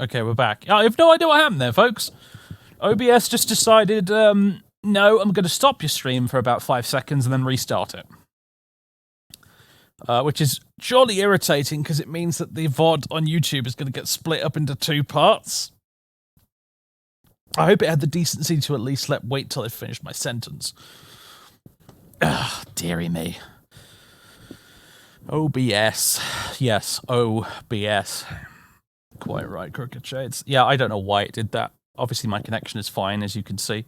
Okay, we're back. I have no idea what happened there, folks. OBS just decided, no, I'm going to stop your stream for about 5 seconds and then restart it. Which is surely irritating because it means that the VOD on YouTube is going to get split up into 2 parts. I hope it had the decency to at least wait till I finished my sentence. Ugh, dearie me. OBS. Yes, OBS. Quite right, Crooked Shades. Yeah, I don't know why it did that. Obviously, my connection is fine, as you can see.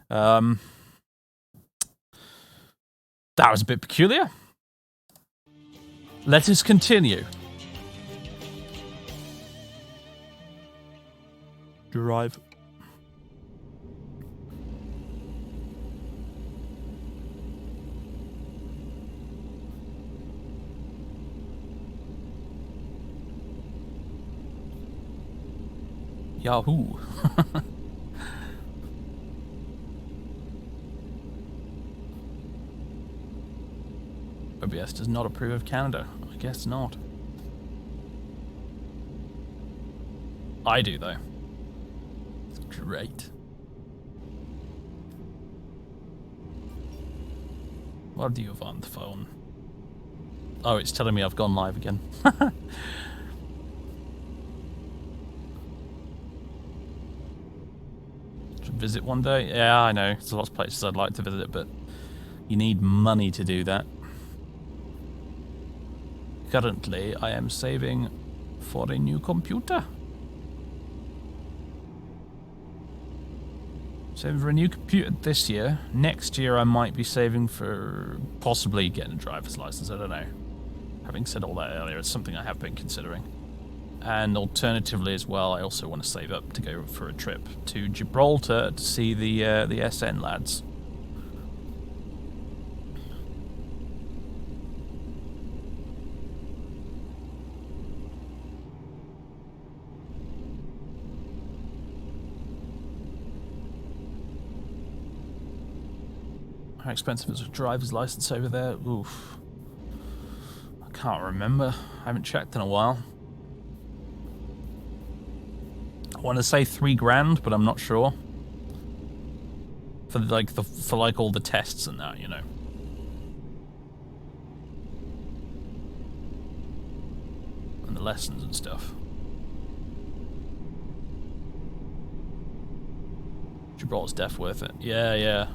That was a bit peculiar. Let us continue. Drive. Yahoo. OBS does not approve of Canada. I guess not. I do, though. It's great. What do you have on the phone? Oh, it's telling me I've gone live again. Visit one day? Yeah, I know. There's lots of places I'd like to visit, but you need money to do that. Currently, I am saving for a new computer. Saving for a new computer this year. Next year, I might be saving for possibly getting a driver's license. I don't know. Having said all that earlier, it's something I have been considering. And alternatively as well, I also want to save up to go for a trip to Gibraltar to see the SN lads. How expensive is a driver's license over there? Oof. I can't remember. I haven't checked in a while. I want to say $3,000, but I'm not sure. For like all the tests and that, you know. And the lessons and stuff. Gibraltar's def worth it. Yeah, yeah.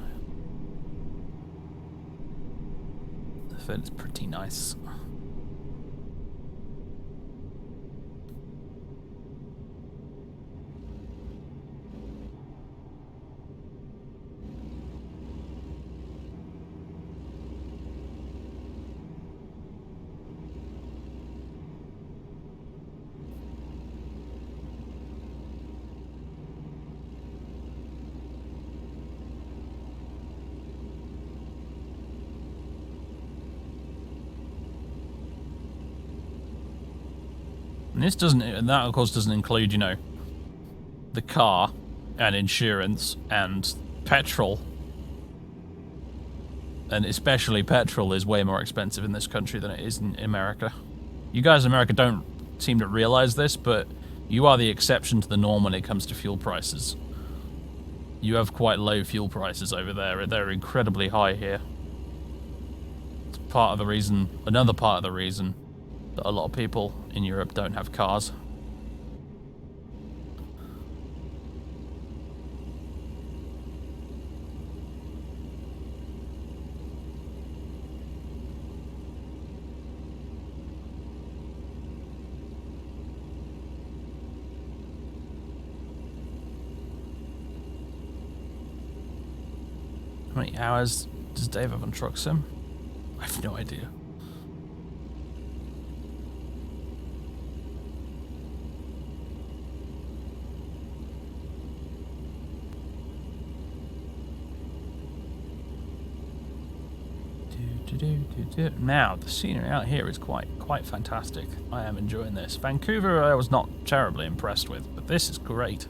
The food is pretty nice. And this doesn't, and that of course doesn't include, you know, the car and insurance and petrol. And especially petrol is way more expensive in this country than it is in America. You guys in America don't seem to realize this, but you are the exception to the norm when it comes to fuel prices. You have quite low fuel prices over there. They're incredibly high here. It's part of the reason, another part of the reason that a lot of people in Europe don't have cars. How many hours does Dave have on Truck Sim? I have no idea. Now, the scenery out here is quite fantastic. I am enjoying this. Vancouver I was not terribly impressed with, but this is great.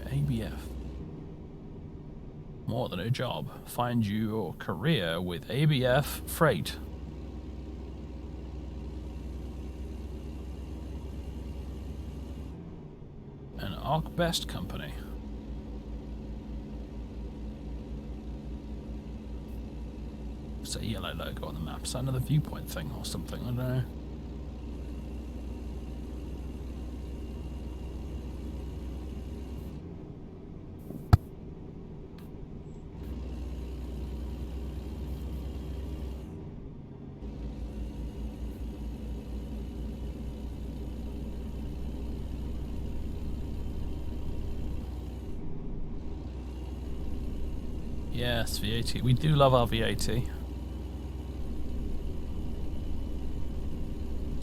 ABF. More than a job. Find your career with ABF Freight. An Arc Best company. It's a yellow logo on the map. Is that another viewpoint thing or something? I don't know. Yes, VAT. We do love our VAT.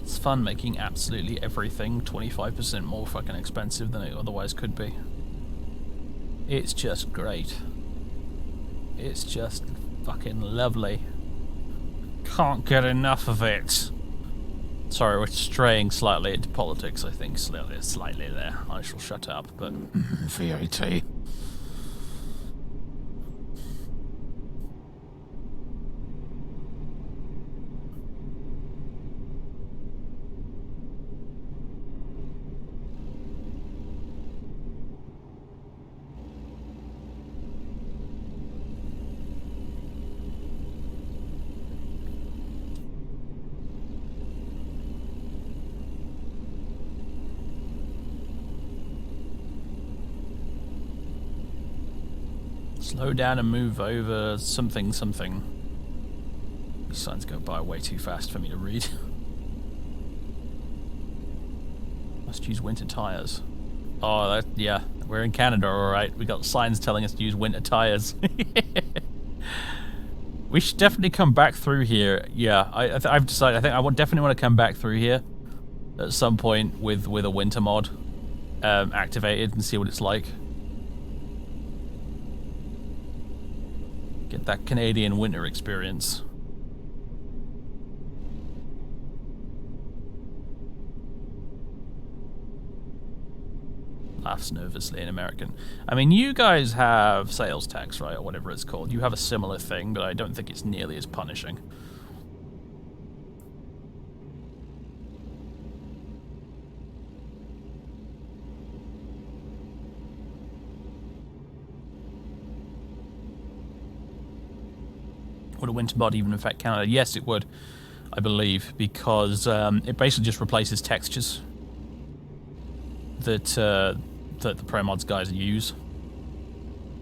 It's fun making absolutely everything 25% more fucking expensive than it otherwise could be. It's just great. It's just fucking lovely. Can't get enough of it. Sorry, we're straying slightly into politics, I think. Slightly there. I shall shut up, but... VAT. Slow down and move over something. These signs go by way too fast for me to read. Must use winter tires. Oh, yeah, we're in Canada, alright. We got signs telling us to use winter tires. We should definitely come back through here. Yeah, I've decided. I think I definitely want to come back through here at some point with a winter mod activated and see what it's like. Get that Canadian winter experience. Laughs nervously in American. I mean, you guys have sales tax, right, or whatever it's called. You have a similar thing, but I don't think it's nearly as punishing. Would a winter mod even affect Canada? Yes, it would, I believe, because it basically just replaces textures that the Pro Mods guys use.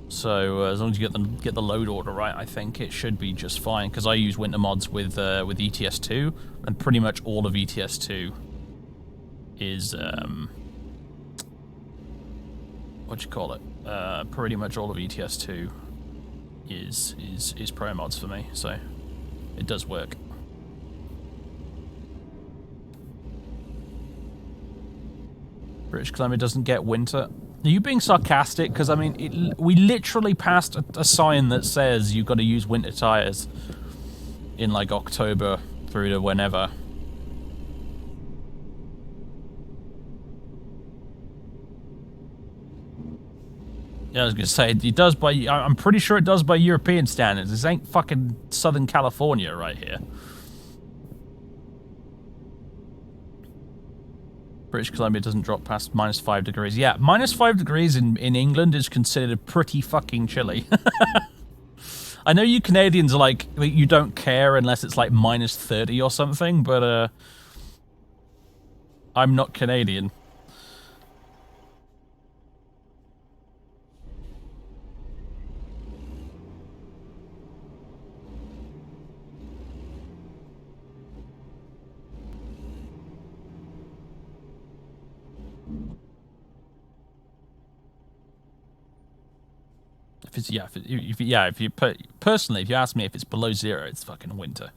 So as long as you get the load order right, I think it should be just fine. Because I use winter mods with ETS2, and pretty much all of ETS2 is what you call it? Pretty much all of ETS2 is Pro Mods for me, so it does work. British Columbia doesn't get winter. Are you being sarcastic? Because I mean, we literally passed a sign that says you've got to use winter tires in like October through to whenever. Yeah, I was gonna say it does by. I'm pretty sure it does by European standards. This ain't fucking Southern California right here. British Columbia doesn't drop past -5 degrees. Yeah, -5 degrees in England is considered pretty fucking chilly. I know you Canadians are like, you don't care unless it's like -30 or something, but I'm not Canadian. Personally, if you ask me if it's below 0, it's fucking winter.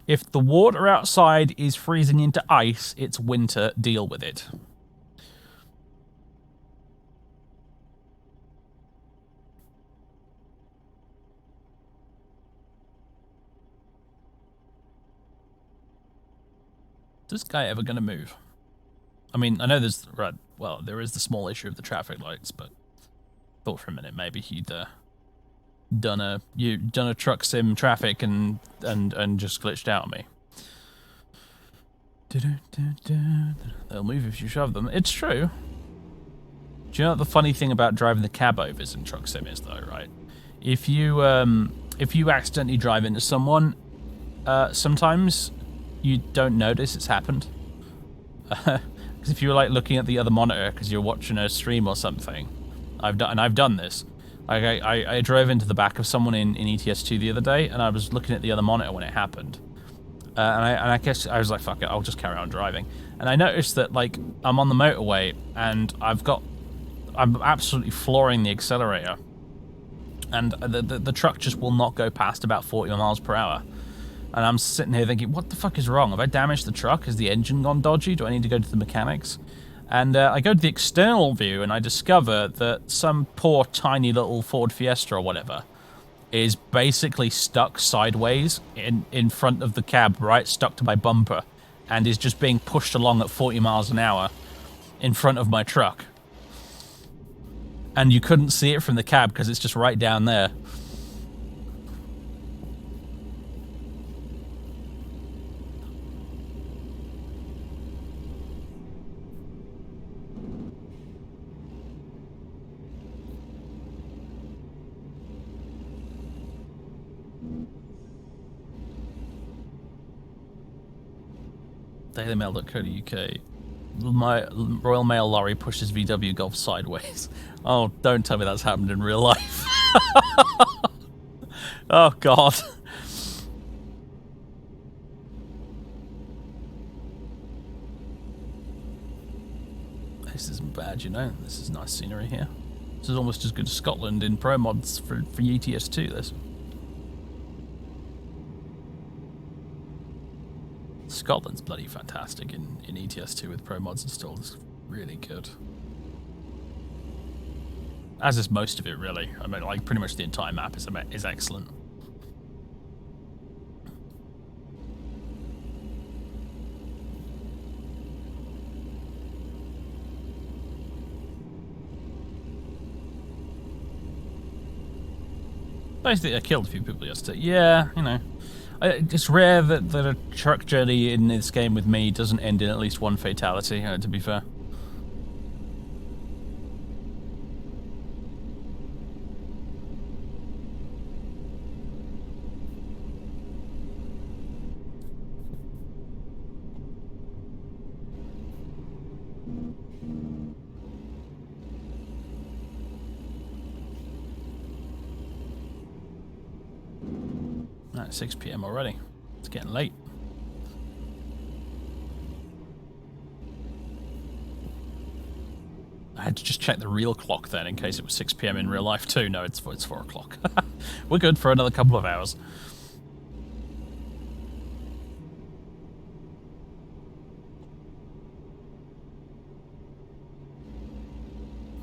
If the water outside is freezing into ice, it's winter. Deal with it. this guy ever gonna move? I mean, I know there's well, there is the small issue of the traffic lights, but thought for a minute maybe he'd done a truck sim traffic and just glitched out on me. They'll move if you shove them. It's true. Do you know what the funny thing about driving the cab overs in truck sim is, though, right? If you accidentally drive into someone, sometimes you don't notice it's happened. Because if you're like looking at the other monitor because you're watching a stream or something, I've done this. I drove into the back of someone in ETS2 the other day, and I was looking at the other monitor when it happened. And I guess I was like, fuck it, I'll just carry on driving. And I noticed that like I'm on the motorway and I'm absolutely flooring the accelerator, and the truck just will not go past about 40 miles per hour. And I'm sitting here thinking, what the fuck is wrong? Have I damaged the truck? Has the engine gone dodgy? Do I need to go to the mechanics? And I go to the external view and I discover that some poor tiny little Ford Fiesta or whatever is basically stuck sideways in front of the cab, right, stuck to my bumper, and is just being pushed along at 40 miles an hour in front of my truck. And you couldn't see it from the cab because it's just right down there. DailyMail.co.uk. My Royal Mail lorry pushes VW Golf sideways. Oh, don't tell me that's happened in real life. Oh, God. This isn't bad, you know. This is nice scenery here. This is almost as good as Scotland in pro mods for ETS2, this. Scotland's bloody fantastic in ETS2 with pro mods installed. It's really good. As is most of it, really. I mean, like, pretty much the entire map is excellent. Basically, I killed a few people yesterday. Yeah, you know. It's rare that a truck journey in this game with me doesn't end in at least one fatality, to be fair. At 6 PM already. It's getting late. I had to just check the real clock then in case it was 6 PM in real life too. No, it's 4 o'clock. We're good for another couple of hours.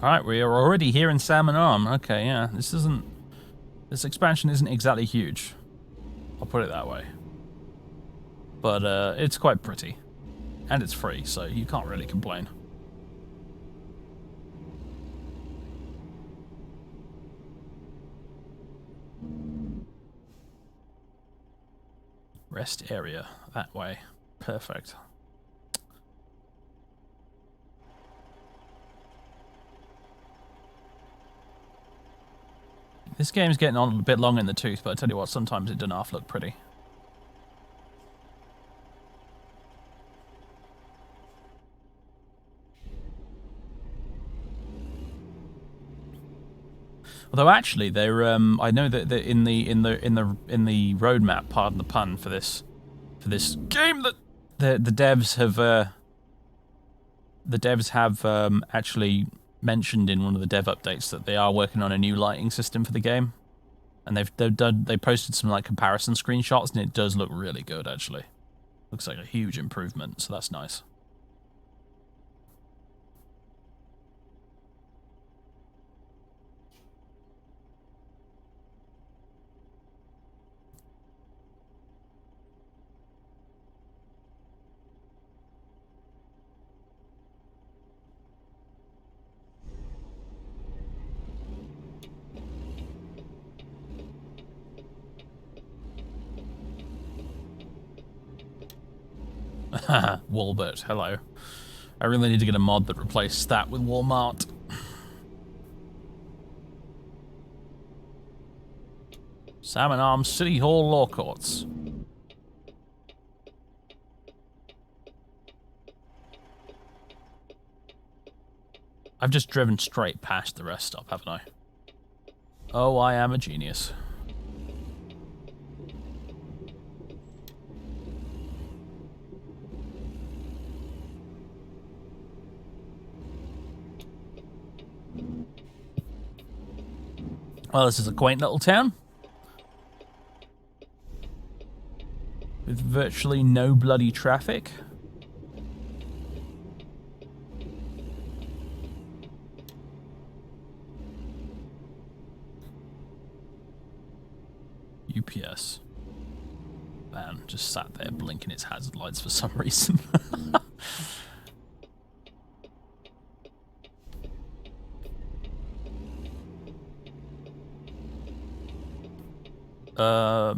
Alright, we are already here in Salmon Arm. Okay, yeah. This expansion isn't exactly huge. I'll put it that way. But it's quite pretty. And it's free, so you can't really complain. Rest area, that way. Perfect. This game's getting on a bit long in the tooth, but I tell you what, sometimes it doesn't half look pretty. Although actually, they're I know that in the roadmap, pardon the pun, for this game, that the devs have actually mentioned in one of the dev updates that they are working on a new lighting system for the game, and they posted some like comparison screenshots, and it does look really good actually. Looks like a huge improvement, so that's nice. Walbert, hello. I really need to get a mod that replaces that with Walmart. Salmon Arms City Hall Law Courts. I've just driven straight past the rest stop, haven't I? Oh, I am a genius. Well, this is a quaint little town. With virtually no bloody traffic. UPS. Man, just sat there blinking its hazard lights for some reason. Oh,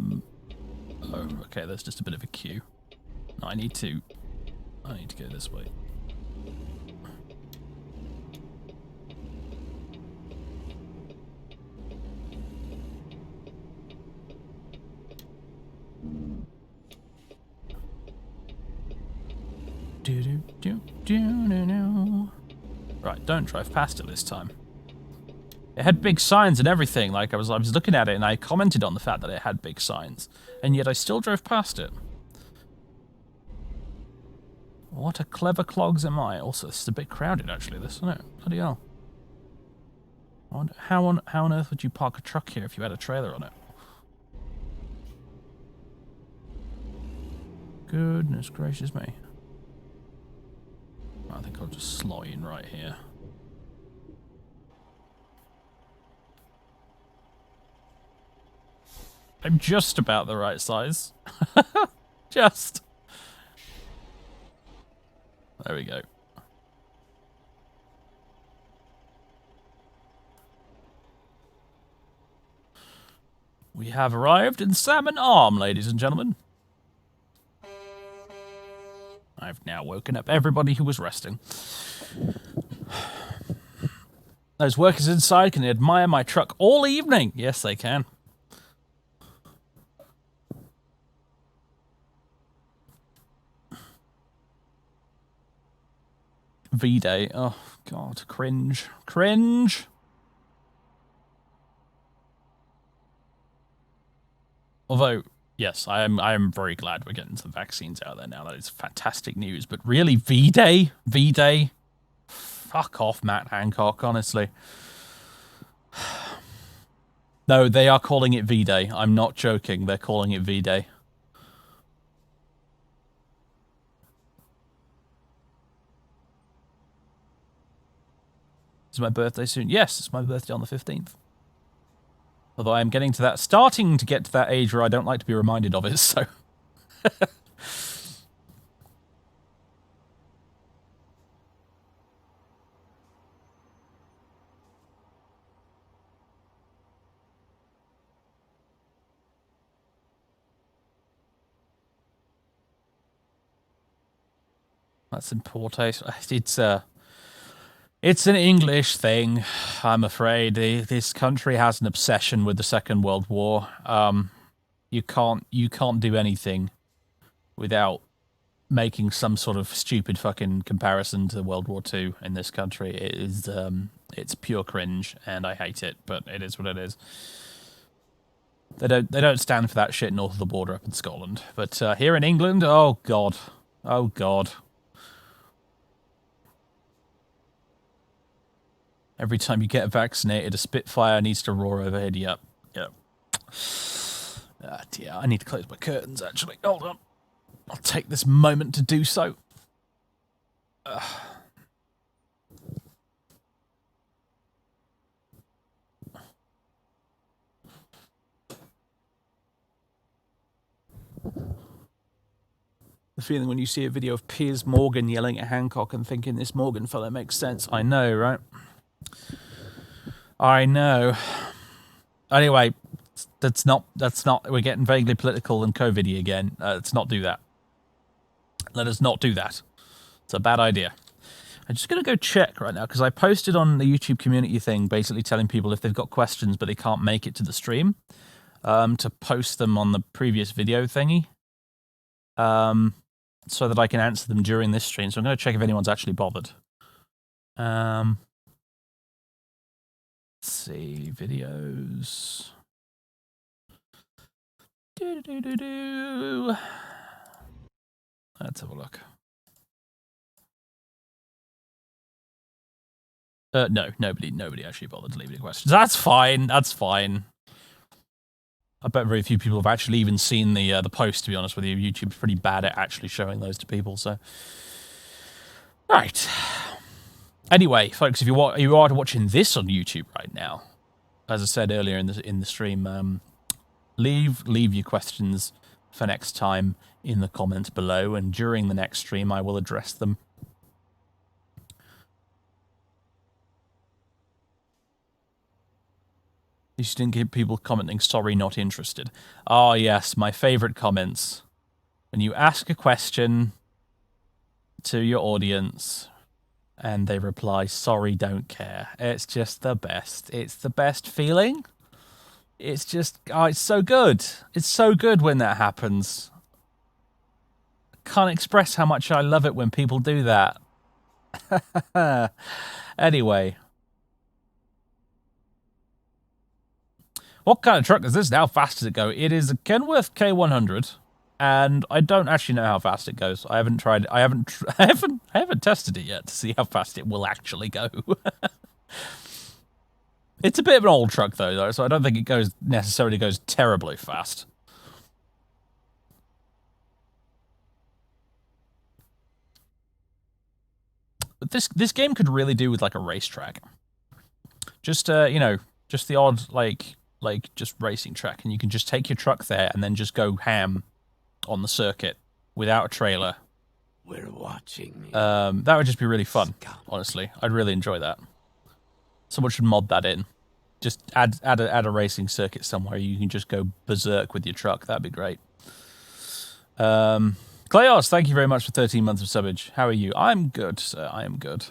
okay, there's just a bit of a queue. No, I need to go this way. Right, don't drive past it this time. It had big signs and everything. Like I was looking at it and I commented on the fact that it had big signs, and yet I still drove past it. What a clever clogs am I. Also, this is a bit crowded actually, this, isn't it? Bloody hell. How on earth would you park a truck here if you had a trailer on it? Goodness gracious me. I think I'll just slot in right here. I'm just about the right size. Just. There we go. We have arrived in Salmon Arm, ladies and gentlemen. I've now woken up everybody who was resting. Those workers inside can admire my truck all evening. Yes, they can. V-Day. Oh, God. Cringe. Cringe. Although, yes, I am very glad we're getting some vaccines out there now. That is fantastic news. But really, V-Day? V-Day? Fuck off, Matt Hancock, honestly. No, they are calling it V-Day. I'm not joking. They're calling it V-Day. Is my birthday soon? Yes, it's my birthday on the 15th. Although I'm starting to get to that age where I don't like to be reminded of it, so. That's in poor taste. It's an English thing, I'm afraid. This country has an obsession with the Second World War. You can't do anything without making some sort of stupid fucking comparison to World War II in this country. It is it's pure cringe, and I hate it, but it is what it is. They don't stand for that shit north of the border up in Scotland, but here in England, oh god, oh god. Every time you get vaccinated, a Spitfire needs to roar overhead. Yep. Dear, I need to close my curtains, actually. Hold on. I'll take this moment to do so. The feeling when you see a video of Piers Morgan yelling at Hancock and thinking this Morgan fellow makes sense. I know, right? I know. Anyway, that's not, we're getting vaguely political and COVID-y again. Let's not do that. Let us not do that. It's a bad idea. I'm just going to go check right now, because I posted on the YouTube community thing basically telling people if they've got questions but they can't make it to the stream, to post them on the previous video thingy, so that I can answer them during this stream. So I'm going to check if anyone's actually bothered. Let's see, videos. Let's have a look. No, nobody actually bothered to leave any questions. That's fine. That's fine. I bet very few people have actually even seen the post. To be honest with you, YouTube's pretty bad at actually showing those to people. So, right. Anyway, folks, if you are watching this on YouTube right now, as I said earlier in the stream, leave your questions for next time in the comments below, and during the next stream, I will address them. You just didn't get people commenting, sorry, not interested. Oh, yes, my favorite comments. When you ask a question to your audience and they reply, sorry, don't care. It's just the best. It's the best feeling. It's just, oh, it's so good. It's so good when that happens. Can't express how much I love it when people do that. Anyway. What kind of truck is this? How fast does it go? It is a Kenworth K100, and I don't actually know how fast it goes. I haven't tried. I haven't tested it yet to see how fast it will actually go. It's a bit of an old truck though, so I don't think it necessarily goes terribly fast. But this game could really do with like a racetrack. Just you know, just the odd like just racing track, and you can just take your truck there and then just go ham on the circuit without a trailer. We're watching. That would just be really fun. Honestly, I'd really enjoy that. Someone should mod that in. Just add a racing circuit somewhere. You can just go berserk with your truck. That'd be great. Clayos, thank you very much for 13 months of subbage. How are you? I'm good, sir. I am good.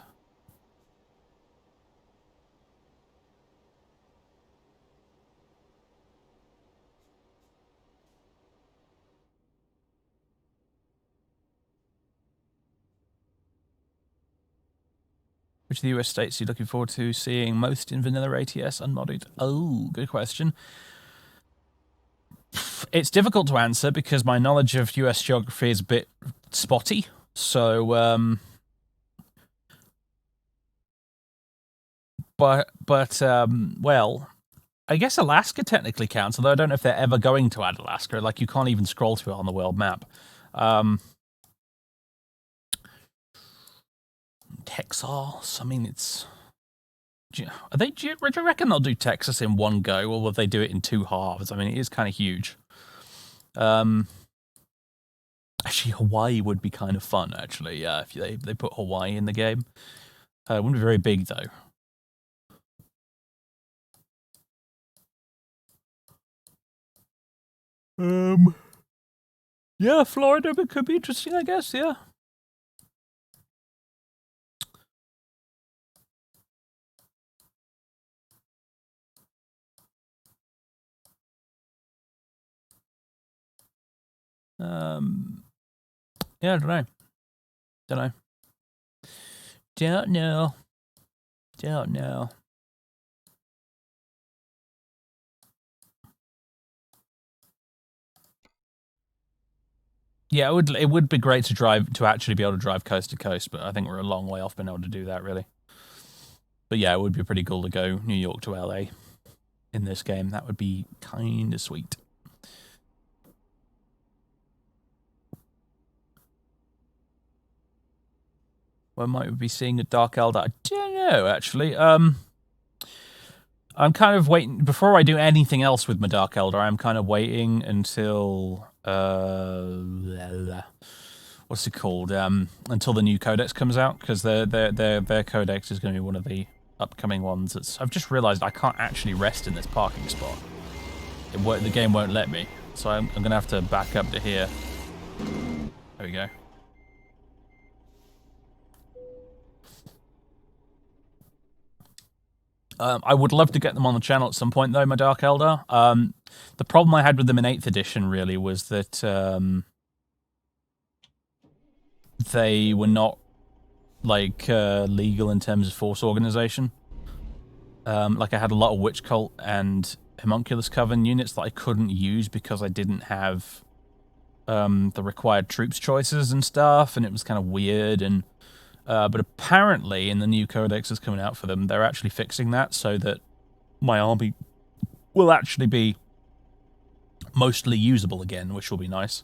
Which of the US states are you looking forward to seeing most in vanilla ATS unmodded? Oh, good question. It's difficult to answer because my knowledge of US geography is a bit spotty. So, well, I guess Alaska technically counts, although I don't know if they're ever going to add Alaska. Like, you can't even scroll to it on the world map. Texas. I mean, it's. Do you reckon they'll do Texas in one go, or will they do it in two halves? I mean, it is kind of huge. Actually, Hawaii would be kind of fun. Actually, yeah, if they put Hawaii in the game, it wouldn't be very big though. Yeah, Florida could be interesting, I guess. Yeah. Yeah, I don't know. Don't know. Yeah, it would be great to actually be able to drive coast to coast, but I think we're a long way off being able to do that, really. But yeah, it would be pretty cool to go New York to LA in this game. That would be kind of sweet. When might we be seeing a Dark Elder? I don't know, actually. I'm kind of waiting before I do anything else with my Dark Elder. I'm kind of waiting until what's it called? Until the new codex comes out, because their codex is going to be one of the upcoming ones. I've just realised I can't actually rest in this parking spot. The game won't let me, so I'm going to have to back up to here. There we go. I would love to get them on the channel at some point, though, my Dark Elder. The problem I had with them in 8th edition, really, was that they were not, like, legal in terms of force organization. Like, I had a lot of Witch Cult and Homunculus Coven units that I couldn't use because I didn't have the required troops choices and stuff, and it was kind of weird. And but apparently, in the new codex that's coming out for them, they're actually fixing that so that my army will actually be mostly usable again, which will be nice.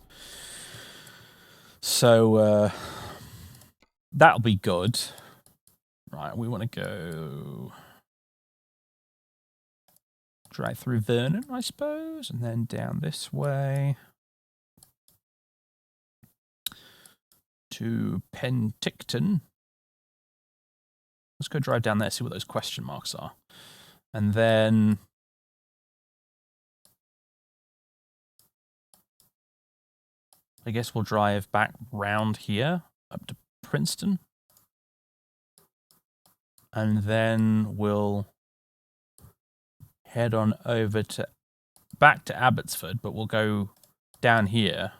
So that'll be good. Right, we want to go drive through Vernon, I suppose, and then down this way to Penticton. Let's go drive down there, see what those question marks are. And then I guess we'll drive back round here up to Princeton. And then we'll head on over to back to Abbotsford, but we'll go down here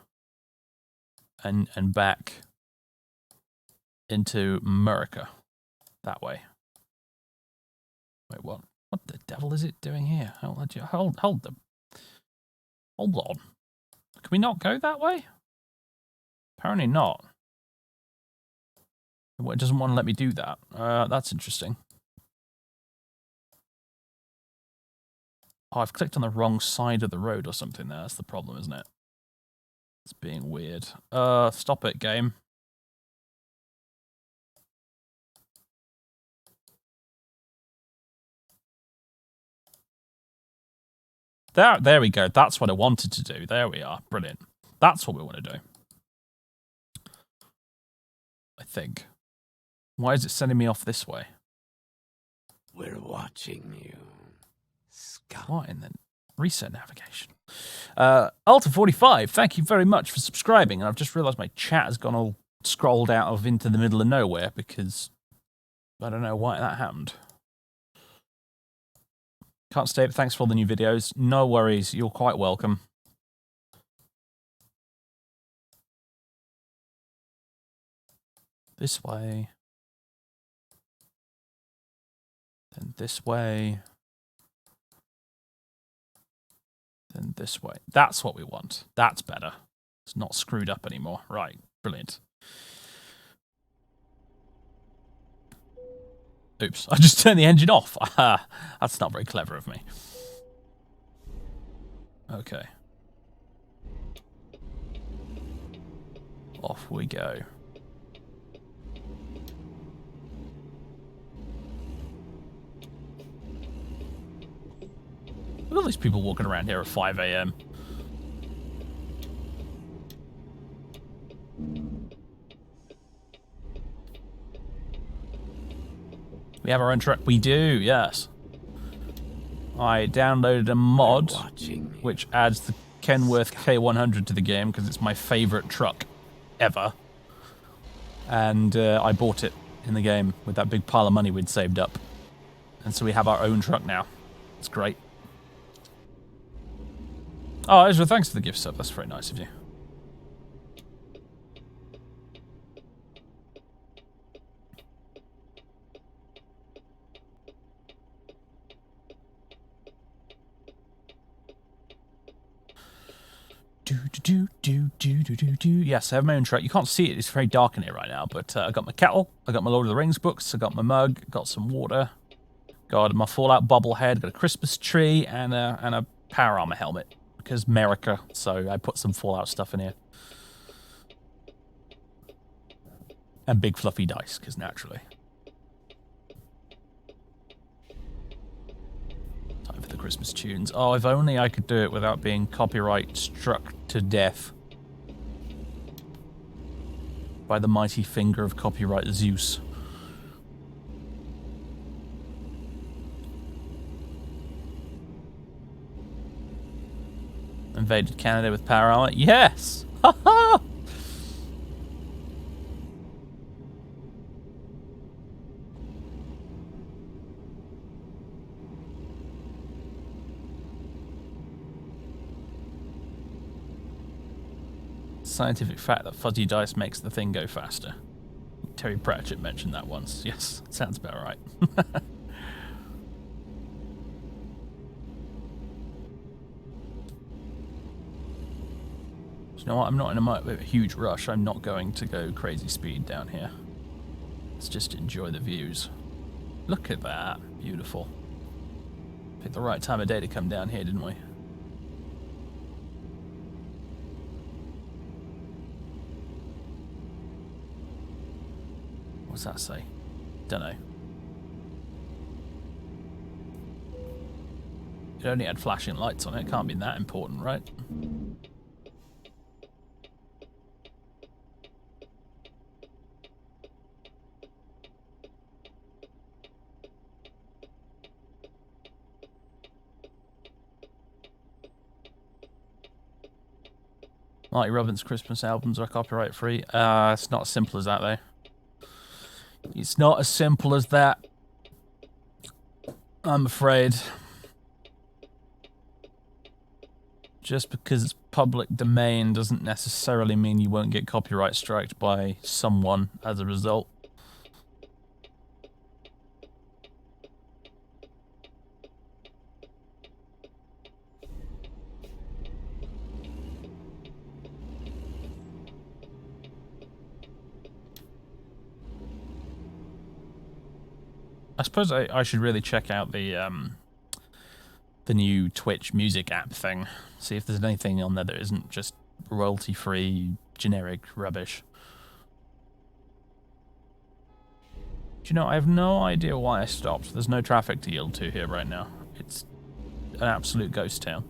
and back into America that way. Wait, what? What the devil is it doing here? Hold on. Can we not go that way? Apparently not. It doesn't want to let me do that. That's interesting. Oh, I've clicked on the wrong side of the road or something there. That's the problem, isn't it? It's being weird. Stop it, game. There we go. That's what I wanted to do. There we are. Brilliant. That's what we want to do. I think. Why is it sending me off this way? We're watching you. Scout. What in the reset navigation? Alta45, thank you very much for subscribing. And I've just realised my chat has gone all scrolled out of into the middle of nowhere because I don't know why that happened. Can't stay, but thanks for all the new videos. No worries, you're quite welcome. This way. Then this way. Then this way. That's what we want. That's better. It's not screwed up anymore. Right, brilliant. Oops, I just turned the engine off. That's not very clever of me. Okay. Off we go. Look at all these people walking around here at 5 AM. We have our own truck. We do, yes. I downloaded a mod which adds the Kenworth K100 to the game because it's my favourite truck ever. And I bought it in the game with that big pile of money we'd saved up. And so we have our own truck now. It's great. Oh, Ezra, thanks for the gift sub. That's very nice of you. Yes, I have my own truck. You can't see it. It's very dark in here right now. But I got my kettle. I got my Lord of the Rings books. I got my mug. Got some water. Got my Fallout bobblehead. Got a Christmas tree and a power armor helmet because America. So I put some Fallout stuff in here. And big fluffy dice because naturally. Time for the Christmas tunes. Oh, if only I could do it without being copyright struck to death by the mighty finger of copyright Zeus. Invaded Canada with power armor? Yes! Ha ha! Scientific fact that fuzzy dice makes the thing go faster. Terry Pratchett mentioned that once. Yes, sounds about right. You know what? I'm not in a huge rush. I'm not going to go crazy speed down here. Let's just enjoy the views. Look at that. Beautiful. Picked the right time of day to come down here, didn't we? What's that say? Dunno. It only had flashing lights on it. Can't be that important, right? Marty Robbins' Christmas albums are copyright free. It's not as simple as that, though. It's not as simple as that, I'm afraid. Just because it's public domain doesn't necessarily mean you won't get copyright striked by someone as a result. I suppose I should really check out the new Twitch music app thing. See if there's anything on there that isn't just royalty-free, generic rubbish. Do you know, I have no idea why I stopped. There's no traffic to yield to here right now. It's an absolute ghost town.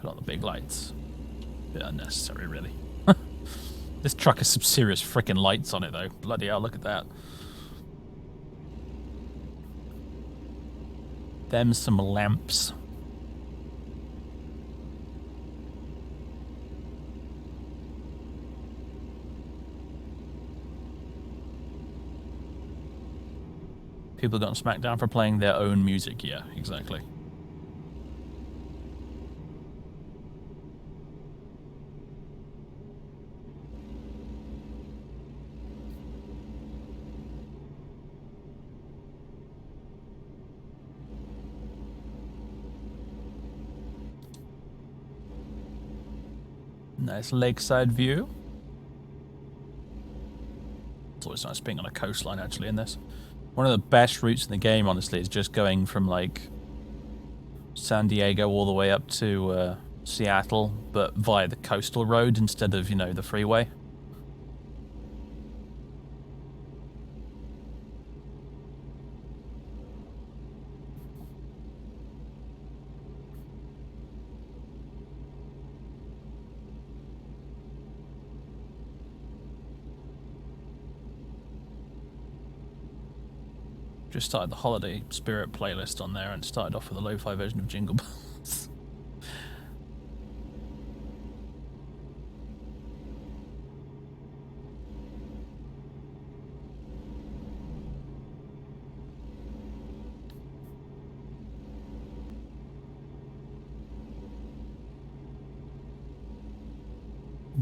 Put on the big lights. Bit unnecessary, really. This truck has some serious freaking lights on it, though. Bloody hell, look at that. Them some lamps. People got smacked down for playing their own music, yeah, exactly. Nice lakeside view. It's always nice being on a coastline, actually, in this. One of the best routes in the game, honestly, is just going from, like, San Diego all the way up to Seattle, but via the coastal road instead of, you know, the freeway. Just started the Holiday Spirit playlist on there and started off with a lo-fi version of Jingle Bells.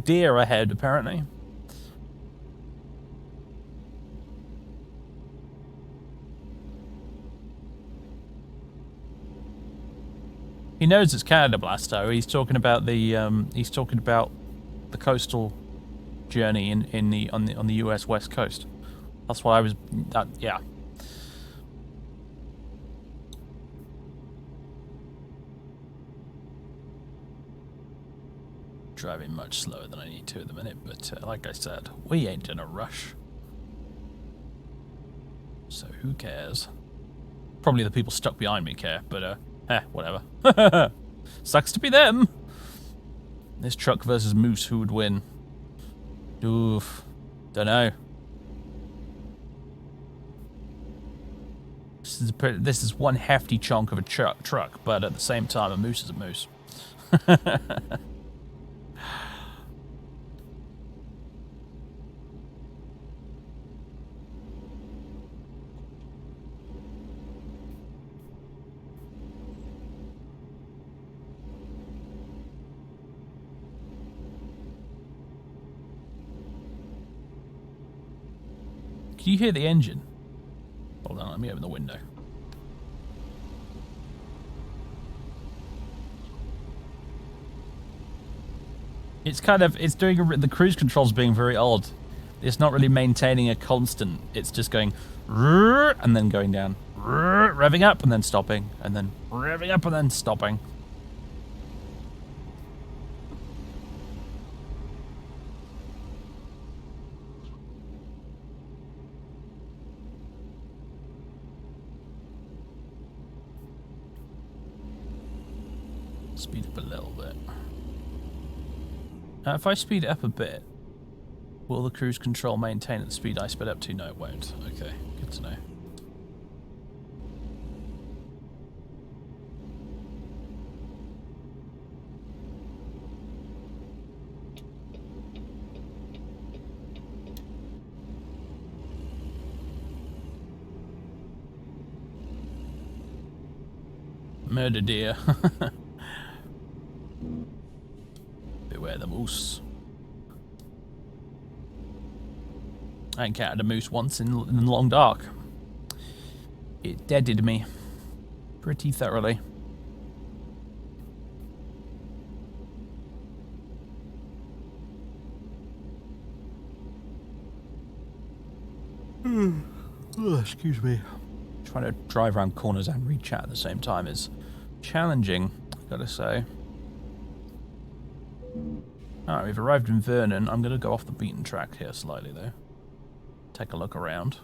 Deer ahead, apparently. He knows it's Canada Blasto. He's talking about the coastal journey on the US West Coast. That's why I was yeah. Driving much slower than I need to at the minute, but like I said, we ain't in a rush. So who cares? Probably the people stuck behind me care, but whatever. Sucks to be them. This truck versus Moose, who would win? Oof. Dunno. This is one hefty chunk of a truck, but at the same time, a moose is a moose. Can you hear the engine? Hold on, let me open the window. It's kind of, it's doing, the cruise control's being very odd. It's not really maintaining a constant. It's just going, and then going down. Revving up and then stopping. And then revving up and then stopping. Speed up a little bit. If I speed it up a bit, will the cruise control maintain at the speed I sped up to? No, it won't. Okay, good to know. Murder deer. Beware the moose. I encountered a moose once in the long dark. It deaded me pretty thoroughly. Oh, excuse me. Trying to drive around corners and read chat at the same time is challenging, gotta say. Alright, we've arrived in Vernon. I'm gonna go off the beaten track here slightly though. Take a look around.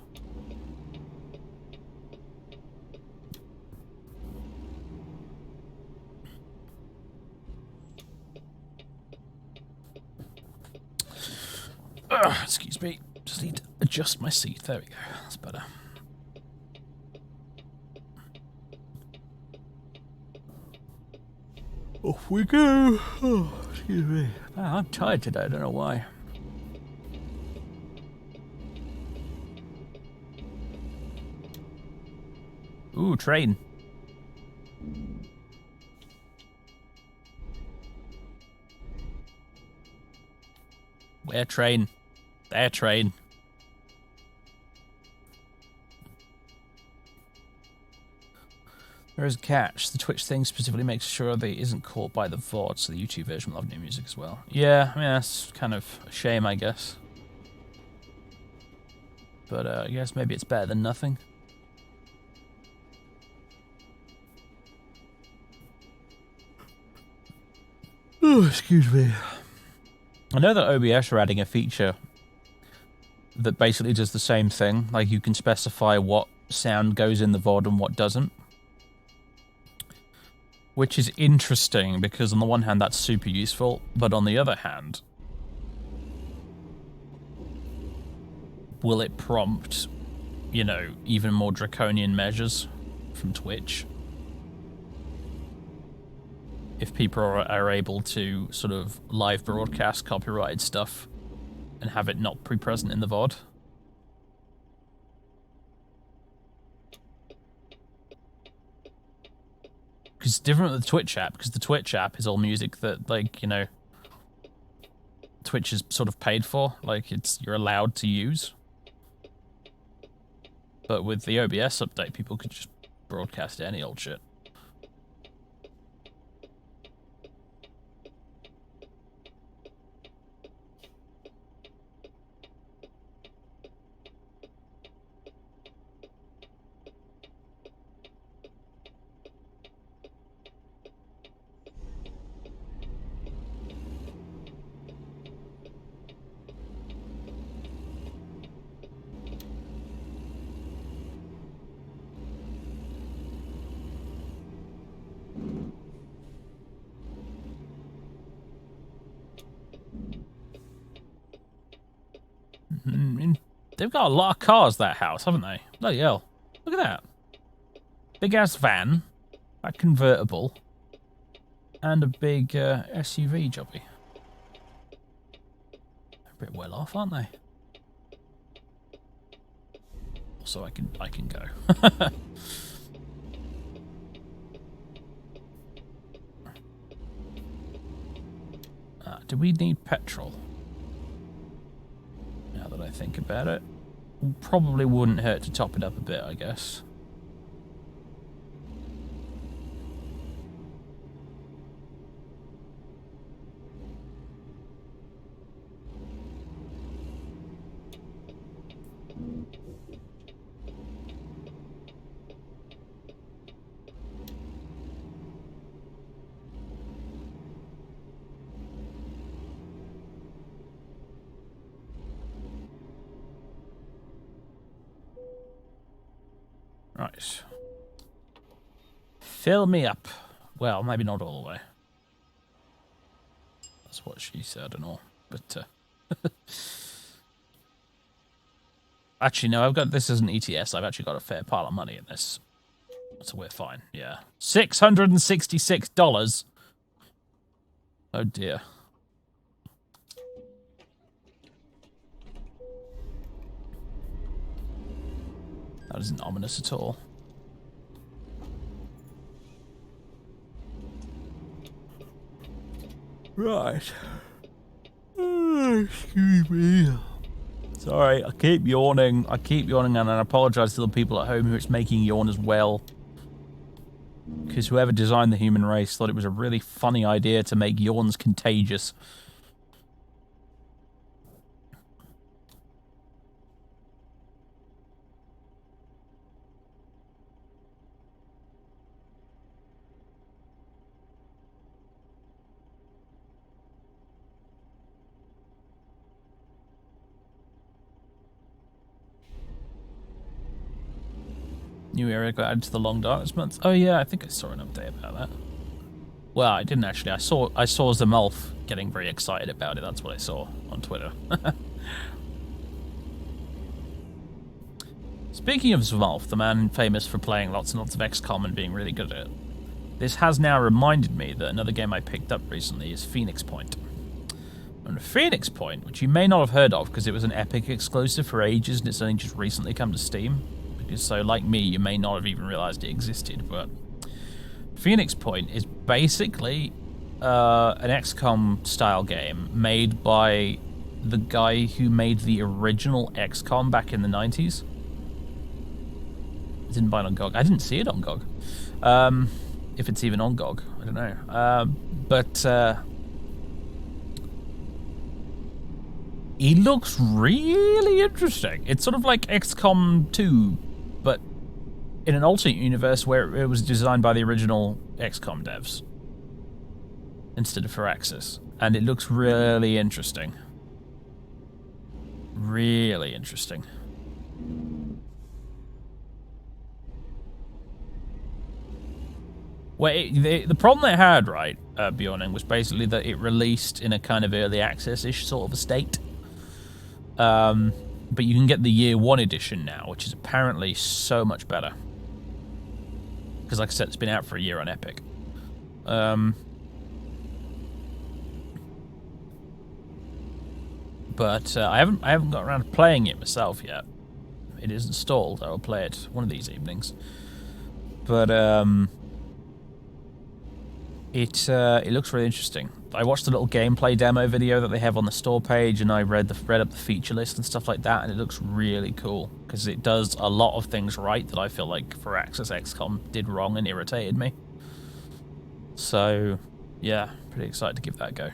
Excuse me. Just need to adjust my seat. There we go. That's better. Off we go. Oh, excuse me. Man, I'm tired today. I don't know why. Ooh, train. Where train? There train. There is a catch. The Twitch thing specifically makes sure that it isn't caught by the VOD, so the YouTube version will have new music as well. Yeah, I mean, that's kind of a shame, I guess. But I guess maybe it's better than nothing. Oh, excuse me. I know that OBS are adding a feature that basically does the same thing. Like, you can specify what sound goes in the VOD and what doesn't. Which is interesting, because on the one hand that's super useful, but on the other hand, will it prompt, you know, even more draconian measures from Twitch? If people are able to sort of live broadcast copyrighted stuff and have it not pre-present in the VOD? Because it's different with the Twitch app, because the Twitch app is all music that, like, you know, Twitch is sort of paid for, like, you're allowed to use. But with the OBS update, people could just broadcast any old shit. They've got a lot of cars, that house, haven't they? Bloody hell. Look at that. Big ass van, a convertible, and a big SUV jobby. They're a bit well off, aren't they? Also, I can go. Do we need petrol? Now that I think about it, probably wouldn't hurt to top it up a bit, I guess. Right. Fill me up. Well, maybe not all the way. That's what she said and all. But, actually, no, I've got... This isn't ETS. I've actually got a fair pile of money in this. So we're fine, yeah. $666. Oh, dear. That isn't ominous at all. Right. Excuse me. Sorry, I keep yawning. And I apologize to the people at home who it's making yawn as well. Because whoever designed the human race thought it was a really funny idea to make yawns contagious. New area got added to the Long Darkness month. Oh yeah, I think I saw an update about that. Well, I didn't actually. I saw Zamulf getting very excited about it. That's what I saw on Twitter. Speaking of Zamulf, the man famous for playing lots and lots of XCOM and being really good at it, this has now reminded me that another game I picked up recently is Phoenix Point. And Phoenix Point, which you may not have heard of because it was an Epic exclusive for ages and it's only just recently come to Steam. So, like me, you may not have even realized it existed, but Phoenix Point is basically an XCOM style game made by the guy who made the original XCOM back in the 90s. I didn't buy it on GOG. I didn't see it on GOG. If it's even on GOG, I don't know. But it looks really interesting. It's sort of like XCOM 2, but in an alternate universe where it was designed by the original XCOM devs instead of Firaxis. And it looks really interesting. Really interesting. Well, the problem they had, right, Bjorning, was basically that it released in a kind of early access-ish sort of a state. But you can get the Year 1 edition now, which is apparently so much better. Because, like I said, it's been out for a year on Epic. But I haven't got around to playing it myself yet. It is installed. I will play it one of these evenings. But it looks really interesting. I watched the little gameplay demo video that they have on the store page, and I read up the feature list and stuff like that, and it looks really cool because it does a lot of things right that I feel like Firaxis XCOM did wrong and irritated me. So, yeah, pretty excited to give that a go.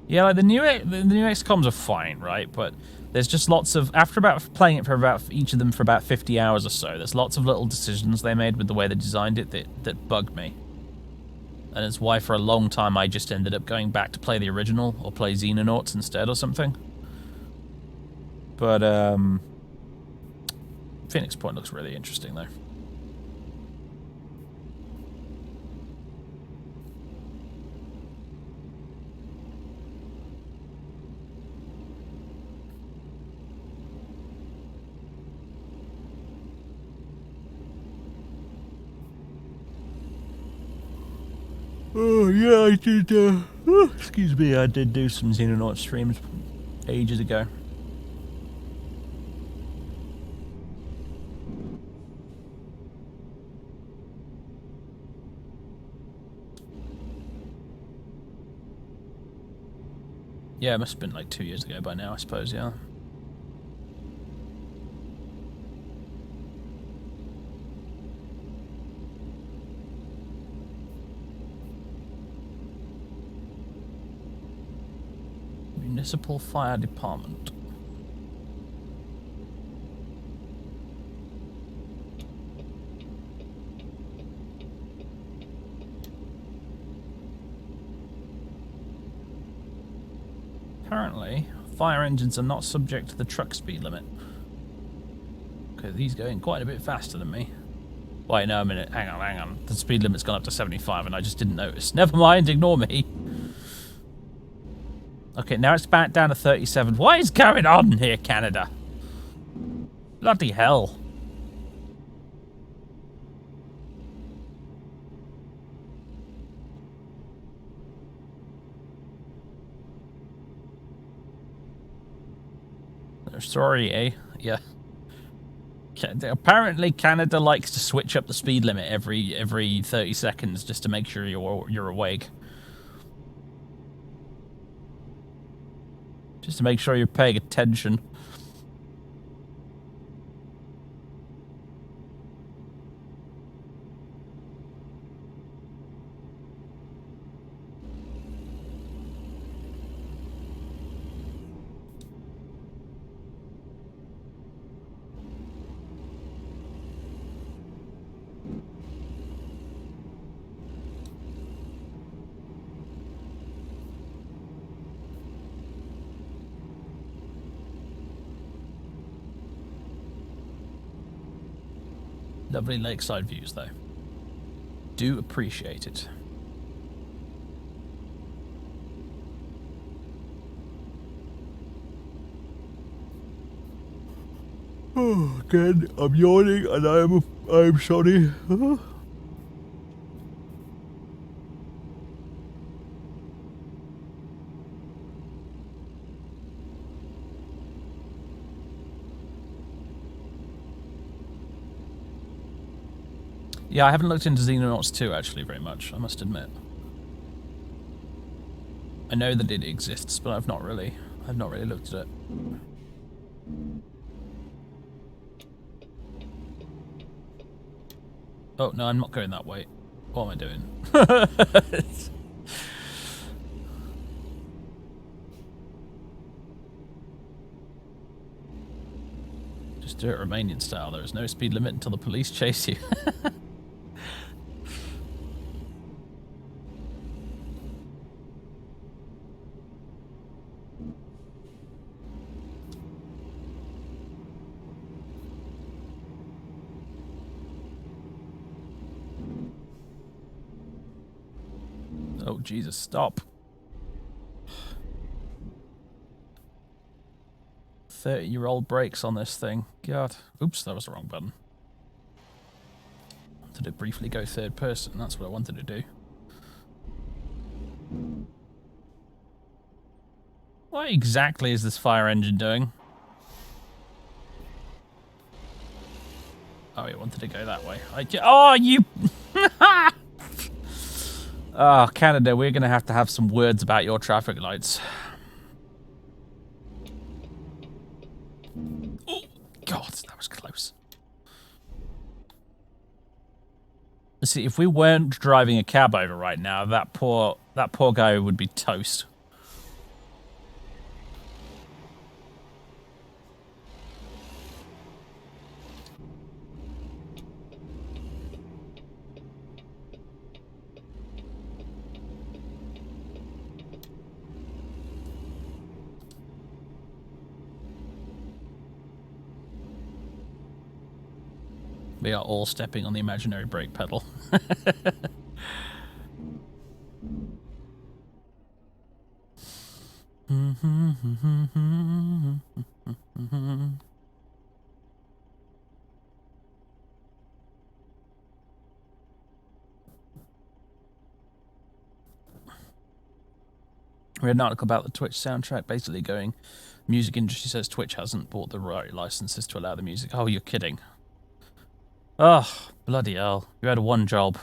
Yeah, like the new XCOMs are fine, right? But there's just lots of, after about playing it for about each of them for about 50 hours or so, there's lots of little decisions they made with the way they designed it that bugged me. And it's why for a long time I just ended up going back to play the original or play Xenonauts instead or something. But Phoenix Point looks really interesting though. Oh, yeah, I did, excuse me, I did do some Xenonaut streams ages ago. Yeah, it must have been like 2 years ago by now, I suppose, yeah. Municipal Fire Department. Apparently, fire engines are not subject to the truck speed limit. Okay, he's going quite a bit faster than me. Wait, no, a minute. Hang on. The speed limit's gone up to 75 and I just didn't notice. Never mind, ignore me. Okay, now it's back down to 37. What is going on here, Canada? Bloody hell. Sorry, eh? Yeah. Apparently, Canada likes to switch up the speed limit every 30 seconds just to make sure you're awake. Just to make sure you're paying attention. Lovely lakeside views, though. Do appreciate it. Oh, again, I'm yawning and I'm sorry. Yeah, I haven't looked into Xenonauts 2 actually very much, I must admit. I know that it exists, but I've not really looked at it. Oh, no, I'm not going that way. What am I doing? Just do it Romanian style. There is no speed limit until the police chase you. Oh, Jesus, stop. 30-year-old brakes on this thing. God. Oops, that was the wrong button. I wanted to briefly go third person. That's what I wanted to do. What exactly is this fire engine doing? Oh, it wanted to go that way. Oh, you... Oh, Canada, we're going to have some words about your traffic lights. Oh, God, that was close. See, if we weren't driving a cab over right now, that poor guy would be toast. We are all stepping on the imaginary brake pedal. We had an article about the Twitch soundtrack, basically going, music industry says Twitch hasn't bought the right licenses to allow the music. Oh, you're kidding. Oh, bloody hell. You had one job.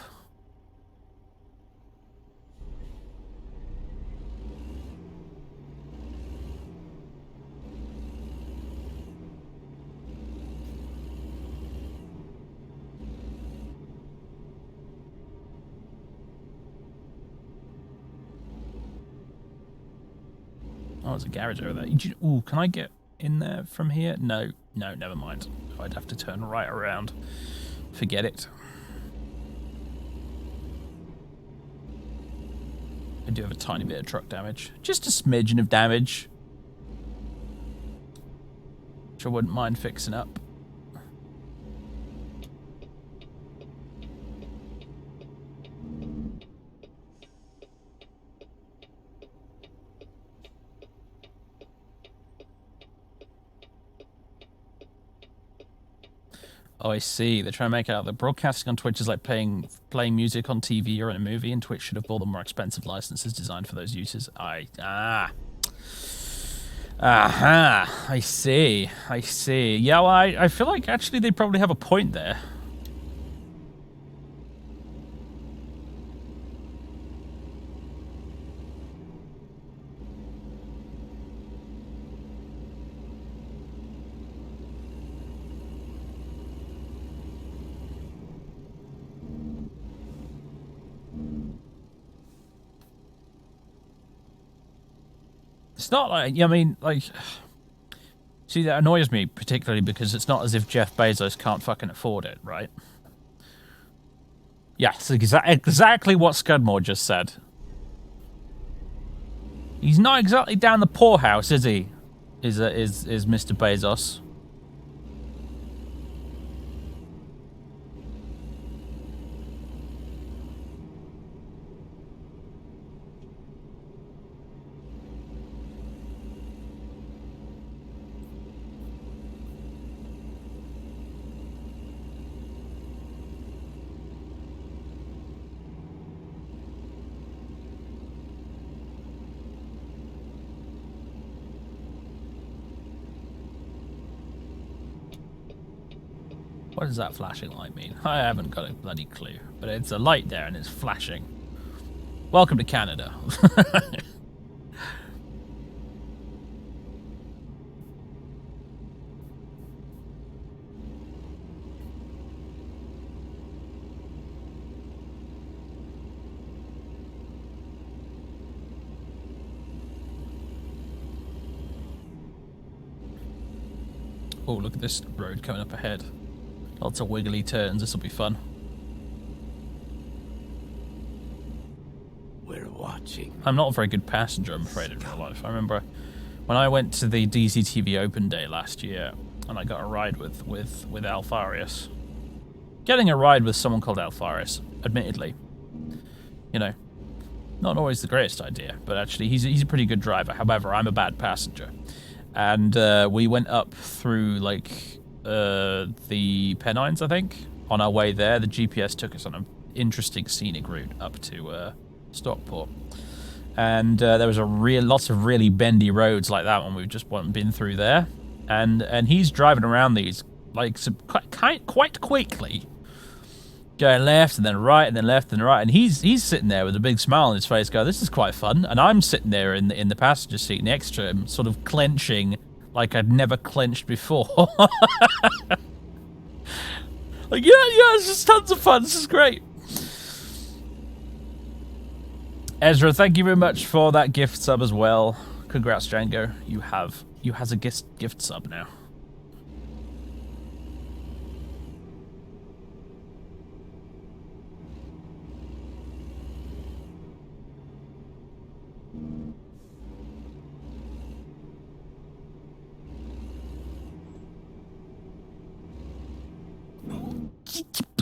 there's a garage over there. Ooh, can I get in there from here? No, never mind. I'd have to turn right around. Forget it. I do have a tiny bit of truck damage. Just a smidgen of damage. Which I wouldn't mind fixing up. Oh, I see. They're trying to make out that broadcasting on Twitch is like playing music on TV or in a movie, and Twitch should have bought the more expensive licenses designed for those uses. Aha! I see. Yeah, well, I feel like actually they probably have a point there. It's not like, I mean, like, see, that annoys me particularly because it's not as if Jeff Bezos can't fucking afford it, right? Yes, exactly what Scudmore just said. He's not exactly down the poorhouse, is he? Is Mr. Bezos? What does that flashing light mean? I haven't got a bloody clue. But it's a light there and it's flashing. Welcome to Canada. Oh, look at this road coming up ahead. Lots of wiggly turns. This will be fun. We're watching. I'm not a very good passenger, I'm afraid, in real life. I remember when I went to the DCTV Open Day last year, and I got a ride with Alfarius. Getting a ride with someone called Alfarius, admittedly, you know, not always the greatest idea, but actually he's a pretty good driver. However, I'm a bad passenger, and we went up through like the Pennines, I think. On our way there, the GPS took us on an interesting scenic route up to Stockport, and there was lots of really bendy roads like that one. We've just been through there, and he's driving around these like quite quickly, going left and then right and then left and right, and he's sitting there with a big smile on his face, going, "This is quite fun." And I'm sitting there in the passenger seat next to him, sort of clenching like I'd never clenched before. Like, yeah, it's just tons of fun. This is great. Ezra, thank you very much for that gift sub as well. Congrats, Django. You has a gift sub now.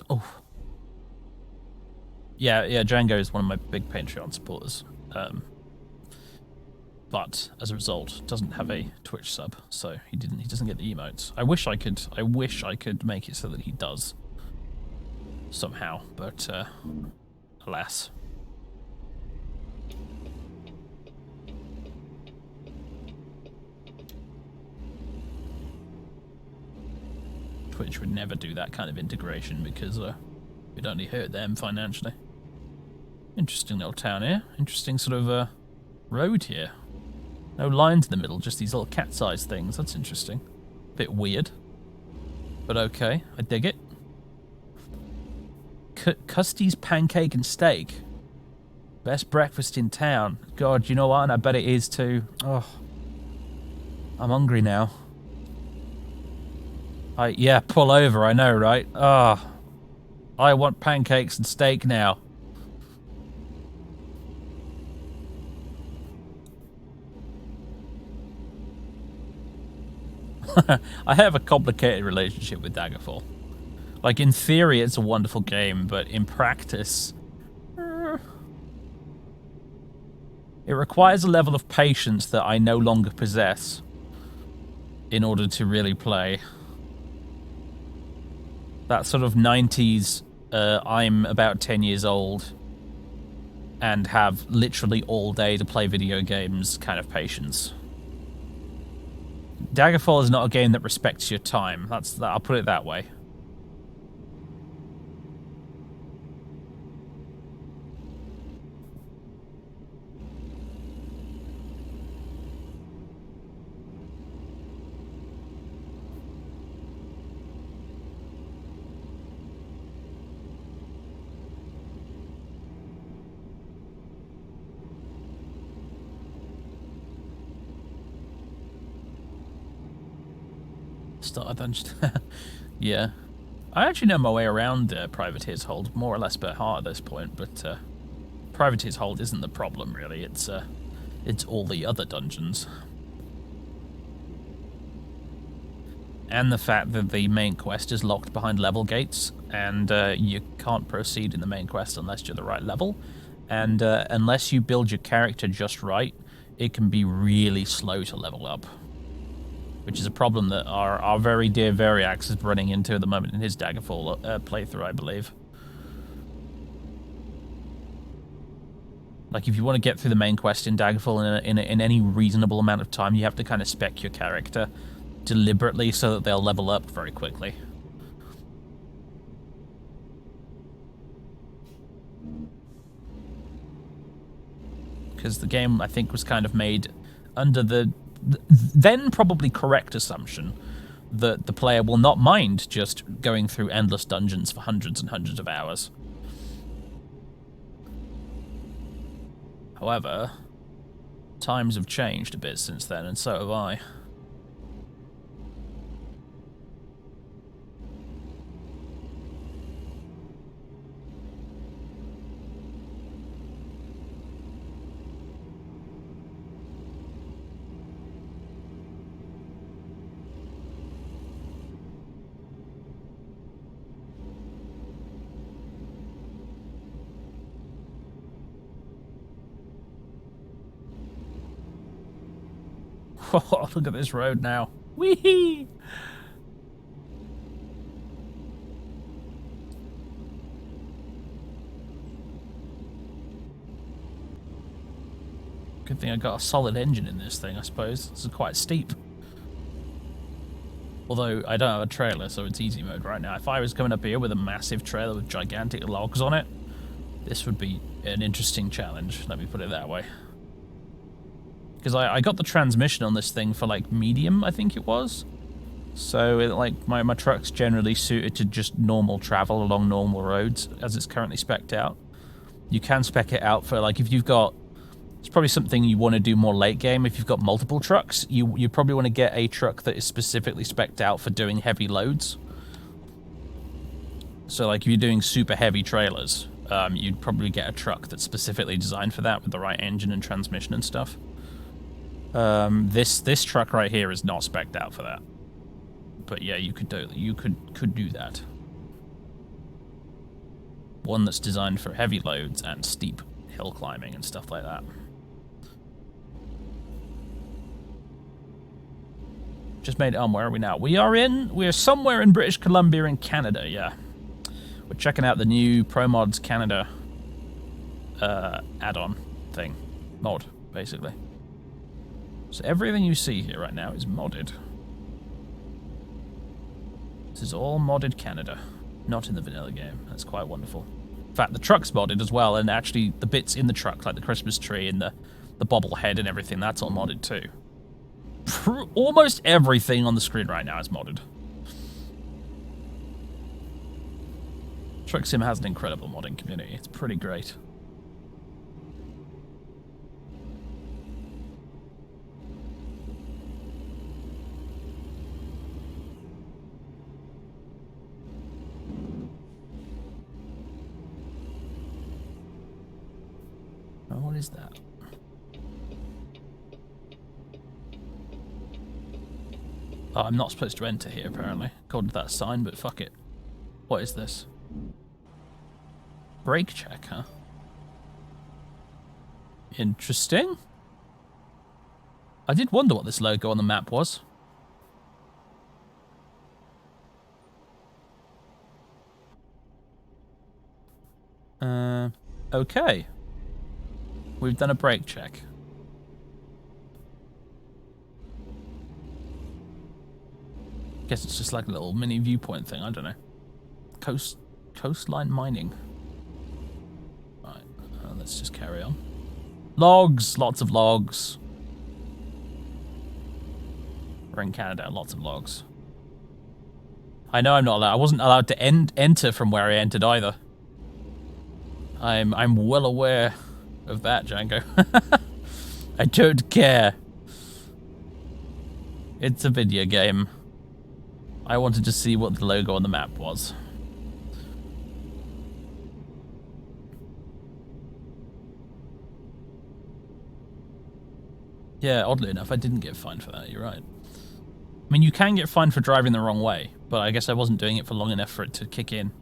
Oh. Yeah, Django is one of my big Patreon supporters. But as a result, doesn't have a Twitch sub, so he doesn't get the emotes. I wish I could make it so that he does somehow, but alas. Twitch would never do that kind of integration because it'd only hurt them financially. Interesting little town here. Interesting sort of road here. No lines in the middle, just these little cat-sized things. That's interesting. Bit weird. But okay, I dig it. Custy's Pancake and Steak. Best breakfast in town. God, you know what? And I bet it is too. Oh, I'm hungry now. Yeah, pull over, I know, right? Ah, I want pancakes and steak now. I have a complicated relationship with Daggerfall. Like, in theory, it's a wonderful game, but in practice, it requires a level of patience that I no longer possess in order to really play. That sort of 90s, I'm about 10 years old and have literally all day to play video games kind of patience. Daggerfall is not a game that respects your time. I'll put it that way. Start a dungeon. Yeah. I actually know my way around Privateer's Hold, more or less by heart at this point, but Privateer's Hold isn't the problem, really. It's all the other dungeons. And the fact that the main quest is locked behind level gates, and you can't proceed in the main quest unless you're the right level. And unless you build your character just right, it can be really slow to level up. Which is a problem that our very dear Variax is running into at the moment in his Daggerfall playthrough, I believe. Like, if you want to get through the main quest in Daggerfall in any reasonable amount of time, you have to kind of spec your character deliberately so that they'll level up very quickly. Because the game, I think, was kind of made under the then probably correct assumption that the player will not mind just going through endless dungeons for hundreds and hundreds of hours. However, times have changed a bit since then, and so have I. Oh, look at this road now. Whee! Good thing I got a solid engine in this thing, I suppose. This is quite steep. Although I don't have a trailer, so it's easy mode right now. If I was coming up here with a massive trailer with gigantic logs on it, this would be an interesting challenge, let me put it that way. Because I got the transmission on this thing for, like, medium, I think it was. So, like, my truck's generally suited to just normal travel along normal roads, as it's currently spec'd out. You can spec it out for, like, if you've got... It's probably something you want to do more late game. If you've got multiple trucks, you probably want to get a truck that is specifically spec'd out for doing heavy loads. So, like, if you're doing super heavy trailers, you'd probably get a truck that's specifically designed for that with the right engine and transmission and stuff. This truck right here is not spec'd out for that. But yeah, you could do that. One that's designed for heavy loads and steep hill climbing and stuff like that. Just made it on. Where are we now? We're somewhere in British Columbia in Canada, yeah. We're checking out the new ProMods Canada add-on thing. Mod, basically. So everything you see here right now is modded. This is all modded Canada, not in the vanilla game. That's quite wonderful. In fact, the truck's modded as well, and actually the bits in the truck, like the Christmas tree and the bobblehead and everything, that's all modded too. Almost everything on the screen right now is modded. Truck Sim has an incredible modding community. It's pretty great. What is that? Oh, I'm not supposed to enter here, apparently, according to that sign, but fuck it. What is this? Brake check, huh? Interesting. I did wonder what this logo on the map was. Okay. We've done a brake check. Guess it's just like a little mini viewpoint thing, I don't know. Coastline mining. Right, let's just carry on. Logs! Lots of logs. We're in Canada, lots of logs. I know I'm not allowed. I wasn't allowed to enter from where I entered either. I'm well aware of that, Django. I don't care. It's a video game. I wanted to see what the logo on the map was. Yeah, oddly enough, I didn't get fined for that, you're right. I mean, you can get fined for driving the wrong way, but I guess I wasn't doing it for long enough for it to kick in.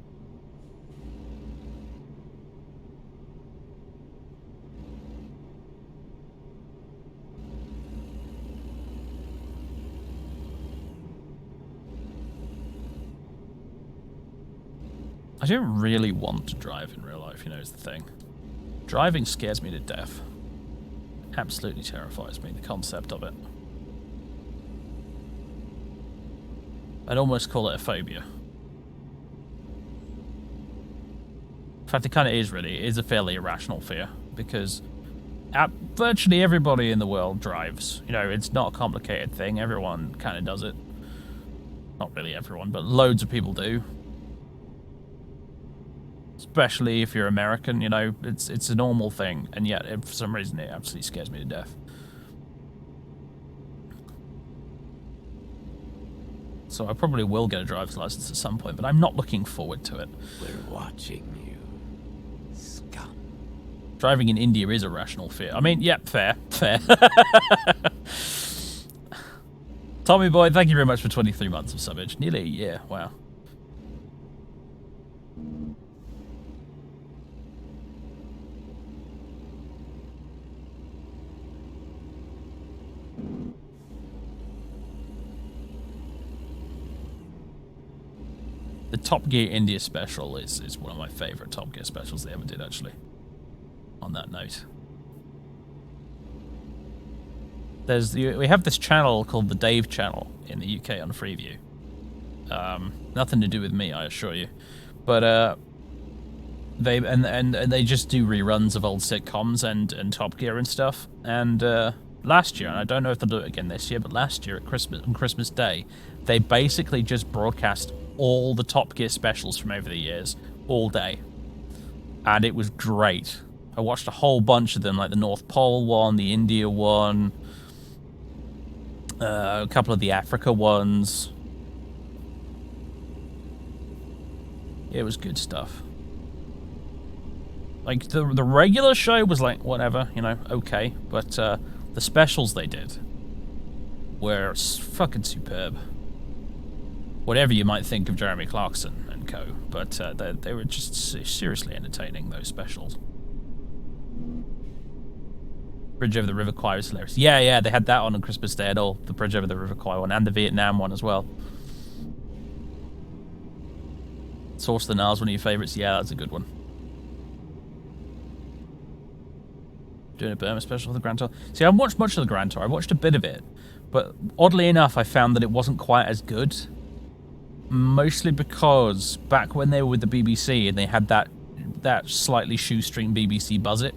I don't really want to drive in real life, you know, is the thing. Driving scares me to death. Absolutely terrifies me, the concept of it. I'd almost call it a phobia. In fact, it kind of is really. It is a fairly irrational fear, because virtually everybody in the world drives. You know, it's not a complicated thing. Everyone kind of does it. Not really everyone, but loads of people do. Especially if you're American, you know, it's a normal thing, and yet for some reason it absolutely scares me to death. So I probably will get a driver's license at some point, but I'm not looking forward to it. We're watching you, scum. Driving in India is a rational fear. I mean, yeah, fair. Tommy Boy, thank you very much for 23 months of subbage. Nearly a year, wow. The Top Gear India special is one of my favourite Top Gear specials they ever did, actually. On that note. We have this channel called the Dave channel in the UK on Freeview. Nothing to do with me, I assure you. But they just do reruns of old sitcoms and Top Gear and stuff. And last year, and I don't know if they'll do it again this year, but last year at Christmas Day, they basically just broadcast all the Top Gear specials from over the years, all day. And it was great. I watched a whole bunch of them, like the North Pole one, the India one, a couple of the Africa ones. It was good stuff. Like, the regular show was like, whatever, you know, okay. But the specials they did were fucking superb. Whatever you might think of Jeremy Clarkson and co. But they were just seriously entertaining, those specials. Bridge over the River Kwai was hilarious. Yeah, they had that on Christmas Day and all. The Bridge over the River Kwai one, and the Vietnam one as well. Source of the Nile's one of your favourites. Yeah, that's a good one. Doing a Burma special for the Grand Tour. See, I haven't watched much of the Grand Tour. I watched a bit of it. But oddly enough, I found that it wasn't quite as good. Mostly because back when they were with the BBC and they had that slightly shoestring BBC budget,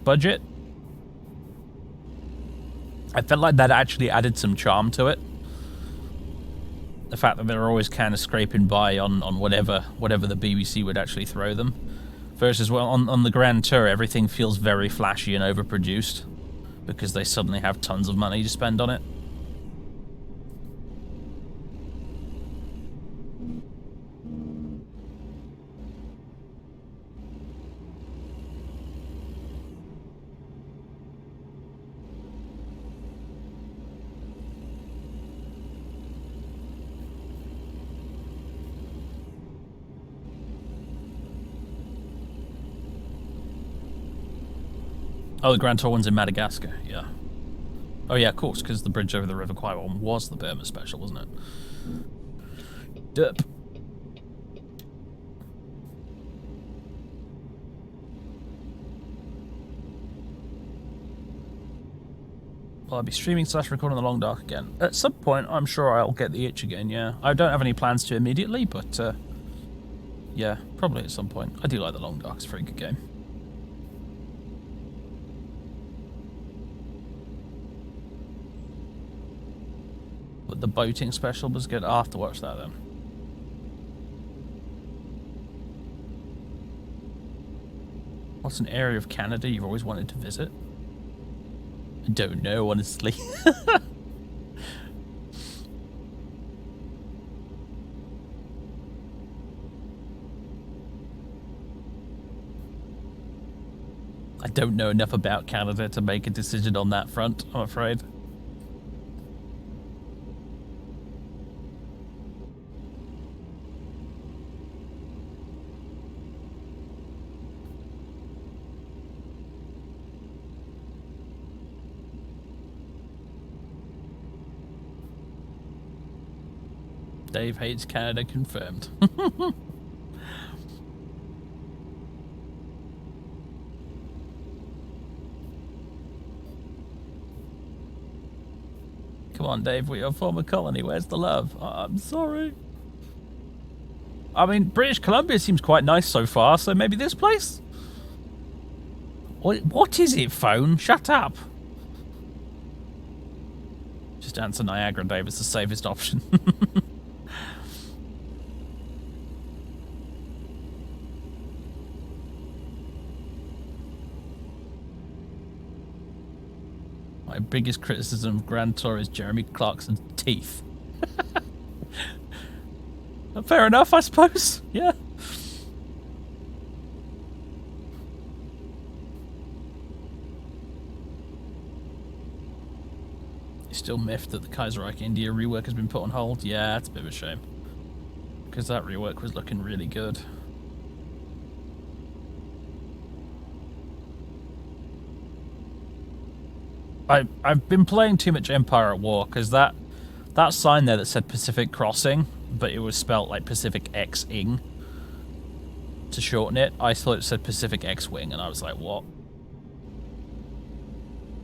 I felt like that actually added some charm to it. The fact that they were always kind of scraping by on whatever the BBC would actually throw them. Versus, well, on the Grand Tour, everything feels very flashy and overproduced because they suddenly have tons of money to spend on it. Oh, the Grand Tour one's in Madagascar, yeah. Oh yeah, of course, because the bridge over the River Kwai one was the Burma special, wasn't it? Derp. Well, I'll be streaming / recording the Long Dark again. At some point, I'm sure I'll get the itch again, yeah. I don't have any plans to immediately, but yeah, probably at some point. I do like the Long Dark, it's a very good game. But the boating special was good. I'll have to watch that then. What's an area of Canada you've always wanted to visit? I don't know, honestly. I don't know enough about Canada to make a decision on that front, I'm afraid. Dave hates Canada, confirmed. Come on, Dave, we're your former colony. Where's the love? Oh, I'm sorry. I mean, British Columbia seems quite nice so far, so maybe this place? What is it, phone? Shut up. Just answer Niagara, Dave. It's the safest option. My biggest criticism of Grand Tour is Jeremy Clarkson's teeth. Fair enough, I suppose. Yeah. You're still miffed that the Kaiserreich India rework has been put on hold? Yeah, that's a bit of a shame. Because that rework was looking really good. I've been playing too much Empire at War, because that sign there that said Pacific Crossing, but it was spelt like Pacific X-ing to shorten it, I thought it said Pacific X-wing, and I was like, what?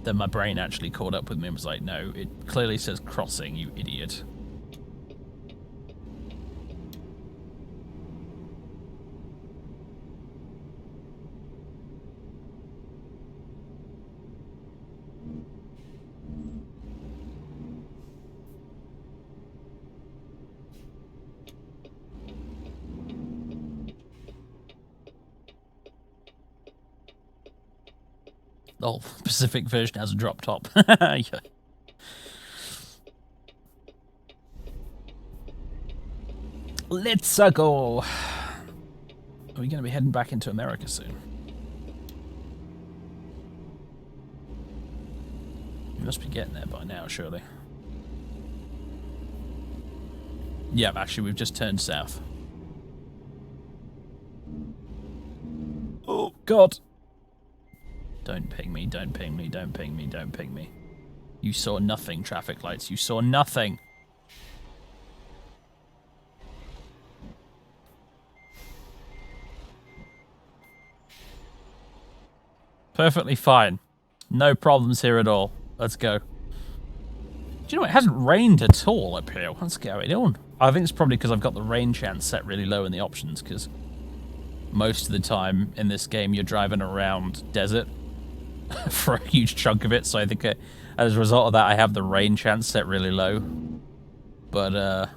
Then my brain actually caught up with me and was like, no, it clearly says crossing, you idiot. Oh, Pacific version has a drop top. Yeah. Let's go. Are we going to be heading back into America soon? We must be getting there by now, surely. Yeah, actually, we've just turned south. Oh, God. Don't ping me, don't ping me, don't ping me, don't ping me. You saw nothing, traffic lights. You saw nothing. Perfectly fine. No problems here at all. Let's go. Do you know, it hasn't rained at all up here. What's going on? I think it's probably because I've got the rain chance set really low in the options, because most of the time in this game you're driving around desert for a huge chunk of it, so I think as a result of that I have the rain chance set really low. But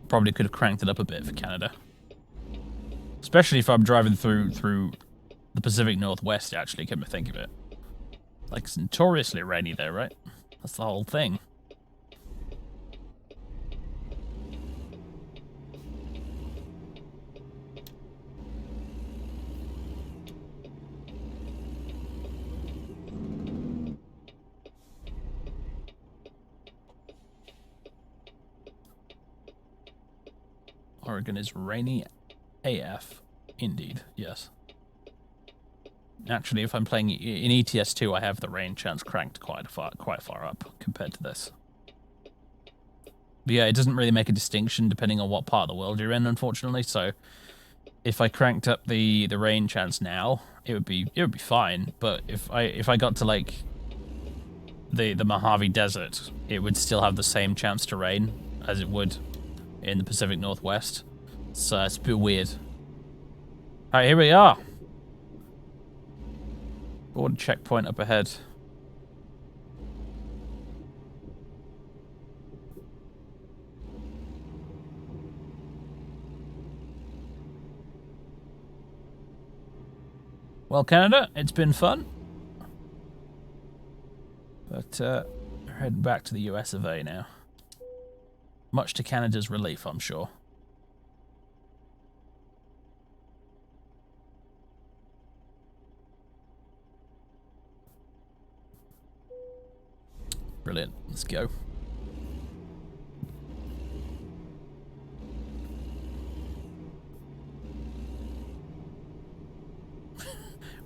probably could have cranked it up a bit for Canada. Especially if I'm driving through the Pacific Northwest, actually, come to think of it. Like, it's notoriously rainy there, right? That's the whole thing. Oregon is rainy AF. Indeed, yes. Actually, if I'm playing in ETS2, I have the rain chance cranked quite far up compared to this. But yeah, it doesn't really make a distinction depending on what part of the world you're in, unfortunately. So if I cranked up the rain chance now, it would be fine. But if I got to like the Mojave Desert, it would still have the same chance to rain as it would in the Pacific Northwest. So it's a bit weird. Alright, here we are. Border checkpoint up ahead. Well, Canada, it's been fun. But we're heading back to the US of A now. Much to Canada's relief, I'm sure. Brilliant. Let's go.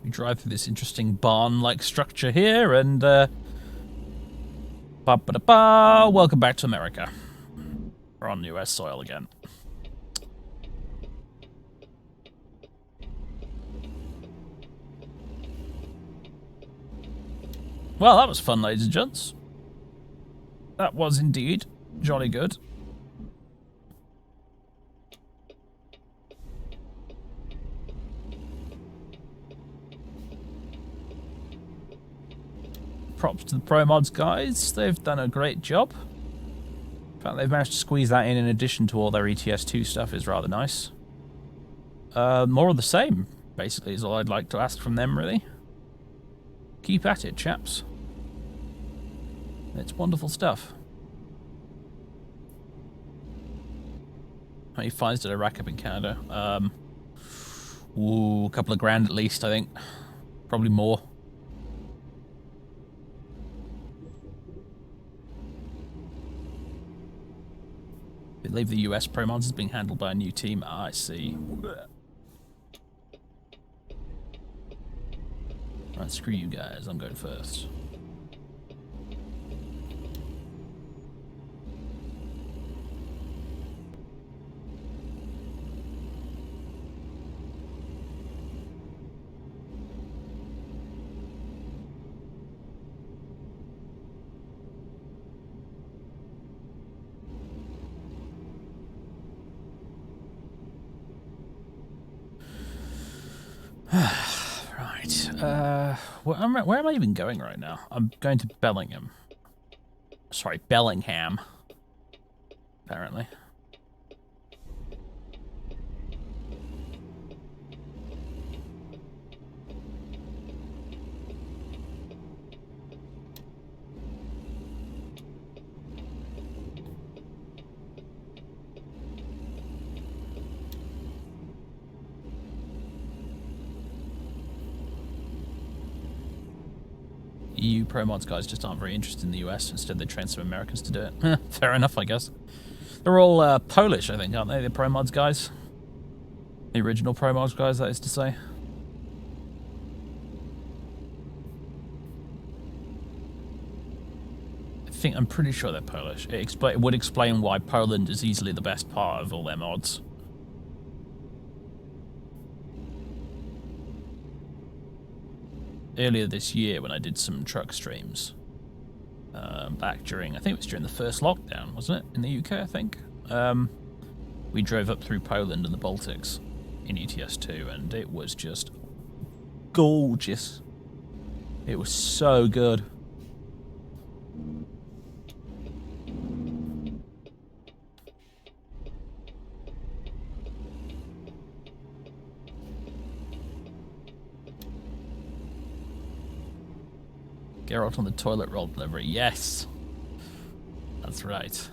We drive through this interesting barn-like structure here, and welcome back to America. We're on US soil again. Well, that was fun, ladies and gents. That was indeed jolly good. Props to the Pro Mods guys. They've done a great job. In fact, they've managed to squeeze that in addition to all their ETS2 stuff is rather nice. More of the same, basically, is all I'd like to ask from them, really. Keep at it, chaps. It's wonderful stuff. How many fines did I rack up in Canada? A couple of grand at least, I think. Probably more. I believe the US Pro Mods is being handled by a new team. Ah, I see. Right, screw you guys. I'm going first. Right. Where am I even going right now? I'm going to Bellingham. Sorry, Bellingham. Apparently. EU Pro Mods guys just aren't very interested in the US. Instead, they train some Americans to do it. Fair enough, I guess. They're all Polish, I think, aren't they? The Pro Mods guys. The original Pro Mods guys, that is to say. I'm pretty sure they're Polish. It would explain why Poland is easily the best part of all their mods. Earlier this year, when I did some truck streams, back during, I think it was during the first lockdown, wasn't it? In the UK, I think. We drove up through Poland and the Baltics in ETS2, and it was just gorgeous. It was so good. Geralt on the toilet roll delivery. Yes. That's right.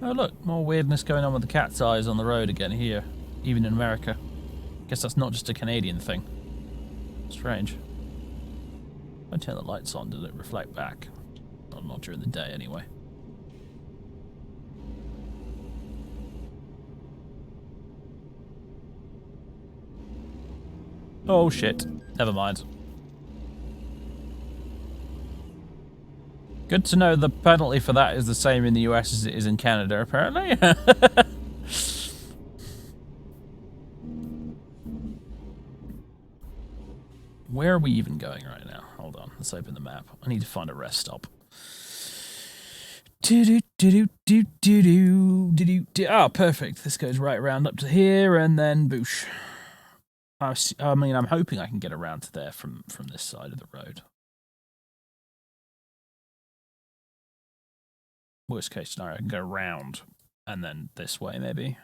Oh look, more weirdness going on with the cat's eyes on the road again here, even in America. Guess that's not just a Canadian thing. Strange. If I turn the lights on, does it reflect back? Not during the day, anyway. Oh shit. Never mind. Good to know the penalty for that is the same in the US as it is in Canada, apparently. Where are we even going right now? Hold on, let's open the map. I need to find a rest stop. Ah, perfect. This goes right around up to here and then boosh. I mean, I'm hoping I can get around to there from this side of the road. Worst case scenario, I can go around and then this way, maybe.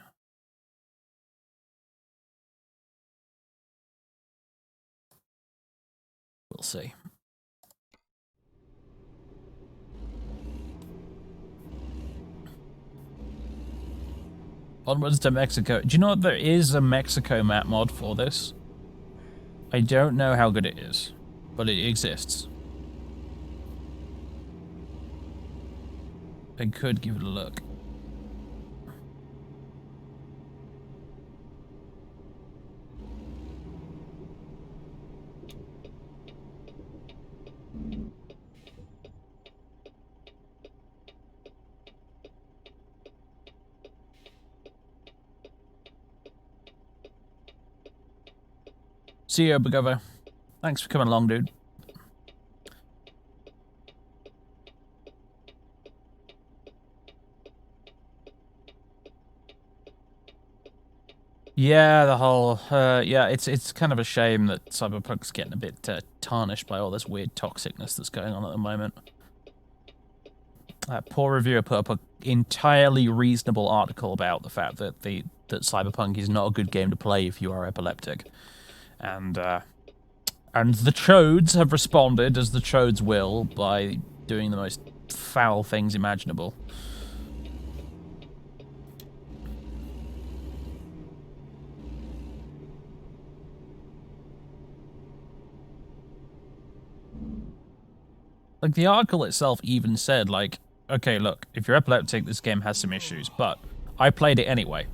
We'll see. Onwards to Mexico. Do you know what? There is a Mexico map mod for this. I don't know how good it is, but it exists. I could give it a look. See you, Bagovo. Thanks for coming along, dude. Yeah, the whole, yeah, it's kind of a shame that Cyberpunk's getting a bit tarnished by all this weird toxicness that's going on at the moment. Poor reviewer put up an entirely reasonable article about the fact that that Cyberpunk is not a good game to play if you are epileptic, and the Chodes have responded, as the Chodes will, by doing the most foul things imaginable. Like, the article itself even said, like, okay, look, if you're epileptic, this game has some issues, but I played it anyway.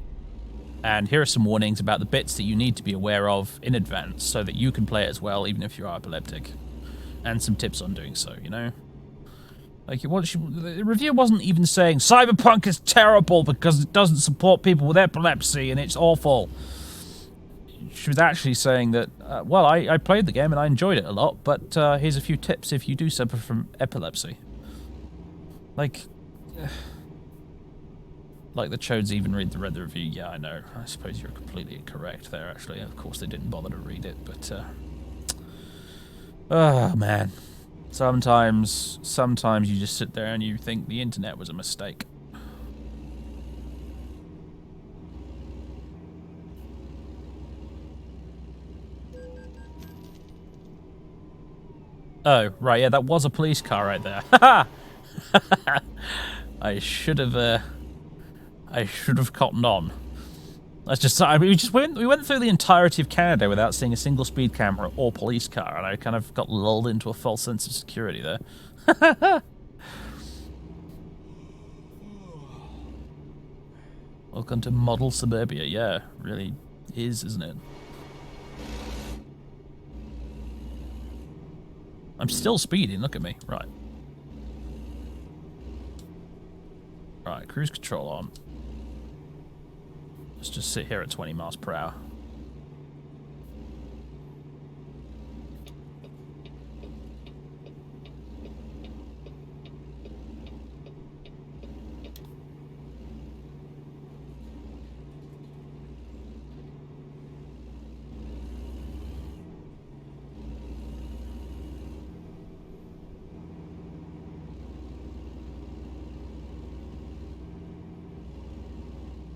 And here are some warnings about the bits that you need to be aware of in advance so that you can play it as well, even if you are epileptic. And some tips on doing so, you know? Like, the review wasn't even saying, Cyberpunk is terrible because it doesn't support people with epilepsy and it's awful. She was actually saying that, well, I played the game and I enjoyed it a lot, but here's a few tips if you do suffer from epilepsy. Like the Chodes even read the review. Yeah, I know. I suppose you're completely correct there, actually. Of course, they didn't bother to read it, but... oh, man. Sometimes you just sit there and you think the internet was a mistake. Oh, right, yeah, that was a police car right there. I should have cottoned on. That's just, we went through the entirety of Canada without seeing a single speed camera or police car, and I kind of got lulled into a false sense of security there. Welcome to model suburbia. Yeah, really is, isn't it? I'm still speeding, look at me. Right. Right, cruise control on. Let's just sit here at 20 miles per hour.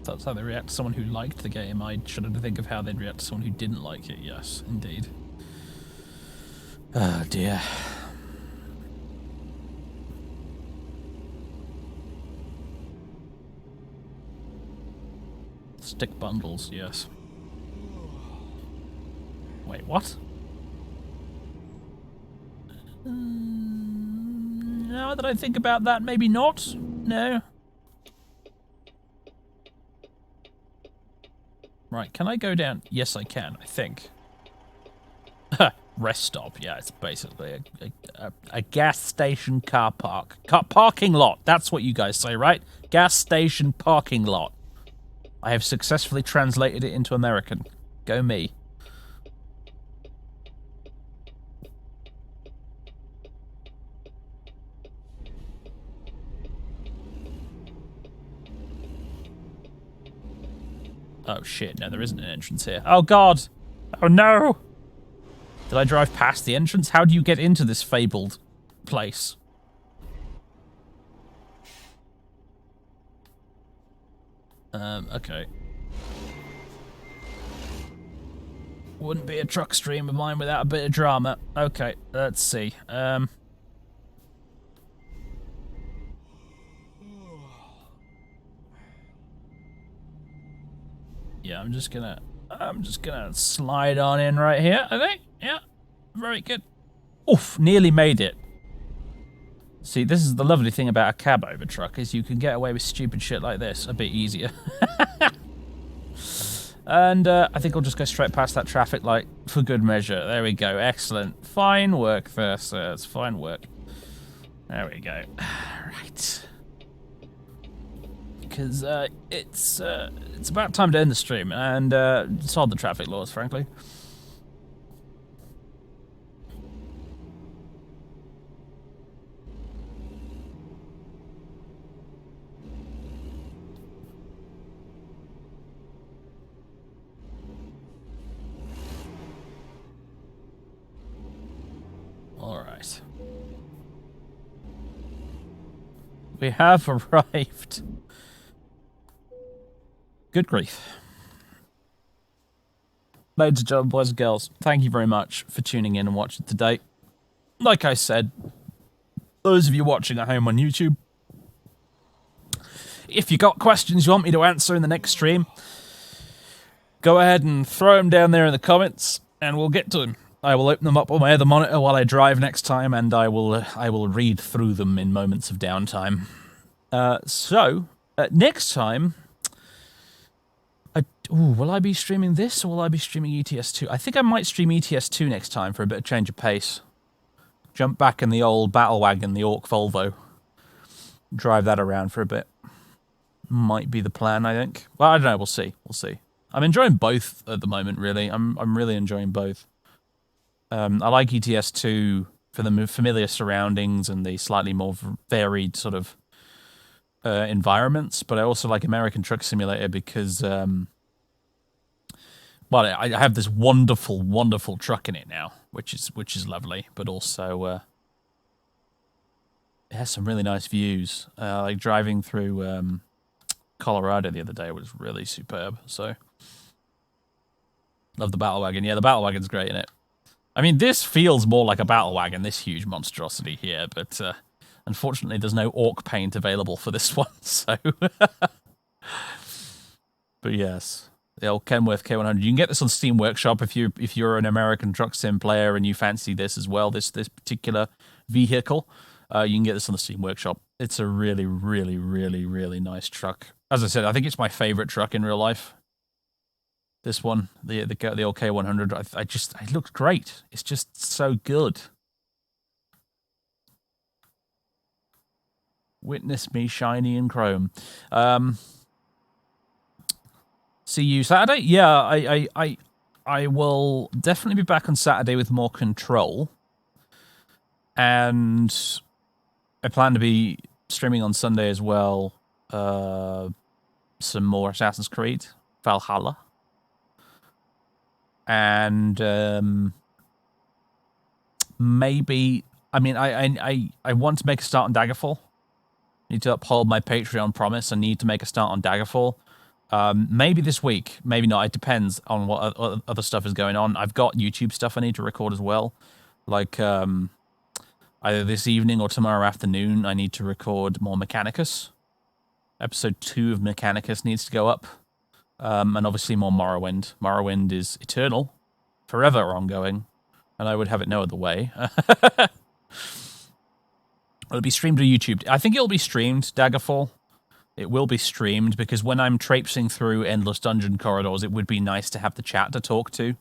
That's how they react to someone who liked the game. I shudder to think of how they'd react to someone who didn't like it. Yes, indeed. Oh, dear. Stick bundles, yes. Wait, what? Now that I think about that, maybe not. No. Right, can I go down? Yes, I can, I think. Rest stop, yeah, it's basically a gas station car park. Parking lot, that's what you guys say, right? Gas station parking lot. I have successfully translated it into American. Go me. Oh shit, no, there isn't an entrance here. Oh god! Oh no! Did I drive past the entrance? How do you get into this fabled place? Okay. Wouldn't be a truck stream of mine without a bit of drama. Okay, let's see. Yeah, I'm just gonna slide on in right here, I think. Yeah, very good. Oof, nearly made it. See, this is the lovely thing about a cab over truck, is you can get away with stupid shit like this a bit easier. And I think I'll just go straight past that traffic light for good measure. There we go, excellent. Fine work there, sir, it's fine work. There we go. Right. Because it's about time to end the stream and solve the traffic laws, frankly. All right. We have arrived. Good grief. Ladies and gentlemen, boys and girls, thank you very much for tuning in and watching today. Like I said, those of you watching at home on YouTube, if you got questions you want me to answer in the next stream, go ahead and throw them down there in the comments, and we'll get to them. I will open them up on my other monitor while I drive next time, and I will read through them in moments of downtime. Next time, will I be streaming this, or will I be streaming ETS2? I think I might stream ETS2 next time for a bit of change of pace. Jump back in the old battle wagon, the Orc Volvo. Drive that around for a bit. Might be the plan, I think. Well, I don't know, we'll see. We'll see. I'm enjoying both at the moment, really. I'm really enjoying both. I like ETS2 for the familiar surroundings and the slightly more varied sort of environments, but I also like American Truck Simulator because, well, I have this wonderful, wonderful truck in it now, which is lovely, but also it has some really nice views. Like driving through Colorado the other day was really superb. So love the battle wagon. Yeah, the battle wagon's great in it. I mean, this feels more like a battle wagon, this huge monstrosity here, but unfortunately there's no orc paint available for this one, so... But yes, the old Kenworth K100. You can get this on Steam Workshop if you're an American Truck Sim player and you fancy this as well, this particular vehicle. You can get this on the Steam Workshop. It's a really, really, really, really nice truck. As I said, I think it's my favorite truck in real life. This one, the old K100, it looks great. It's just so good. Witness me shiny and chrome. See you Saturday? Yeah, I will definitely be back on Saturday with more control. And I plan to be streaming on Sunday as well. Some more Assassin's Creed Valhalla. And maybe, I mean, I want to make a start on Daggerfall. I need to uphold my Patreon promise. I need to make a start on Daggerfall. Maybe this week, maybe not. It depends on what other stuff is going on. I've got YouTube stuff I need to record as well. Like either this evening or tomorrow afternoon, I need to record more Mechanicus. Episode 2 of Mechanicus needs to go up. And obviously more Morrowind. Morrowind is eternal, forever ongoing, and I would have it no other way. It'll be streamed to YouTube. I think it'll be streamed, Daggerfall. It will be streamed, because when I'm traipsing through endless dungeon corridors, it would be nice to have the chat to talk to,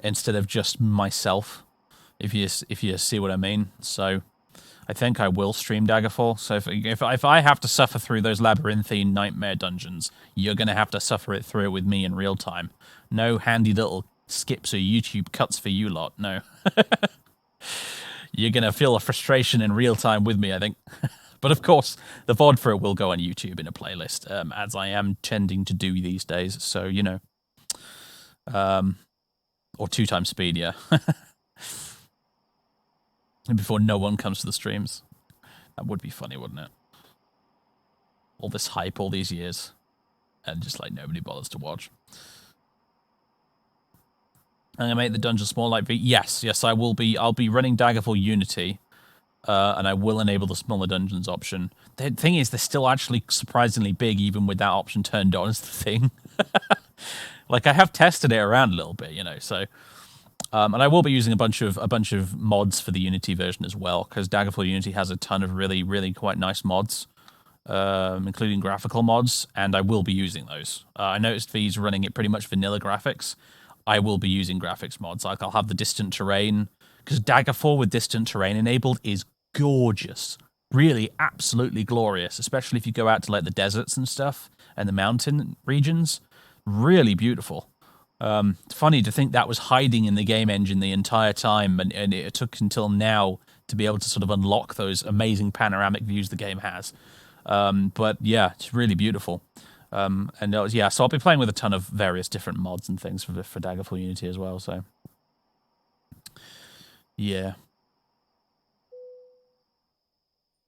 instead of just myself, if you see what I mean. So I think I will stream Daggerfall. So if I have to suffer through those labyrinthine nightmare dungeons, you're going to have to suffer it through it with me in real time. No handy little skips or YouTube cuts for you lot, no. You're going to feel a frustration in real time with me, I think. But of course, the VOD for it will go on YouTube in a playlist, as I am tending to do these days. So, you know. Or 2 times speed, yeah. Before no one comes to the streams. That would be funny, wouldn't it? All this hype, all these years. And just like nobody bothers to watch. I'm going to make the dungeon small like V. Yes, I will be. I'll be running Daggerfall Unity. And I will enable the smaller dungeons option. The thing is, they're still actually surprisingly big, even with that option turned on, is the thing. Like, I have tested it around a little bit, you know, so... and I will be using a bunch of mods for the Unity version as well, because Daggerfall Unity has a ton of really, really quite nice mods, including graphical mods, and I will be using those. I noticed V's running it pretty much vanilla graphics. I will be using graphics mods. Like, I'll have the distant terrain, because Daggerfall with distant terrain enabled is gorgeous. Really, absolutely glorious, especially if you go out to, like, the deserts and stuff, and the mountain regions. Really beautiful. It's funny to think that was hiding in the game engine the entire time, and it took until now to be able to sort of unlock those amazing panoramic views the game has. But yeah, it's really beautiful. So I'll be playing with a ton of various different mods and things for Daggerfall Unity as well. So yeah,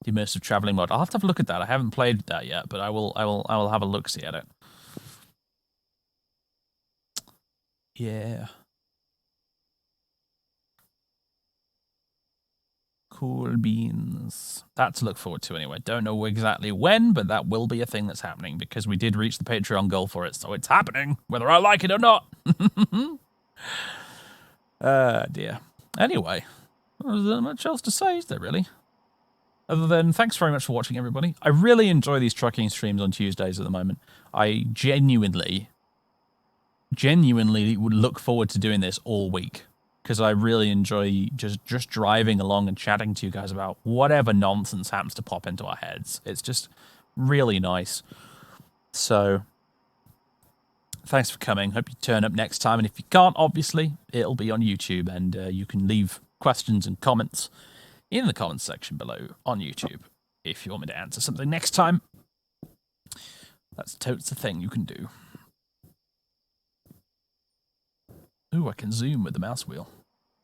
the immersive traveling mod. I'll have to have a look at that. I haven't played that yet, but I will have a look-see at it. Yeah. Cool beans. That to look forward to anyway. Don't know exactly when, but that will be a thing that's happening, because we did reach the Patreon goal for it, so it's happening, whether I like it or not. Dear. Anyway, there's not much else to say, is there really? Other than, thanks very much for watching, everybody. I really enjoy these trucking streams on Tuesdays at the moment. I genuinely would look forward to doing this all week, because I really enjoy just driving along and chatting to you guys about whatever nonsense happens to pop into our heads. It's just really nice. So, thanks for coming. Hope you turn up next time, and if you can't, obviously, it'll be on YouTube, and you can leave questions and comments in the comments section below on YouTube if you want me to answer something next time. That's totes a thing you can do. Ooh, I can zoom with the mouse wheel.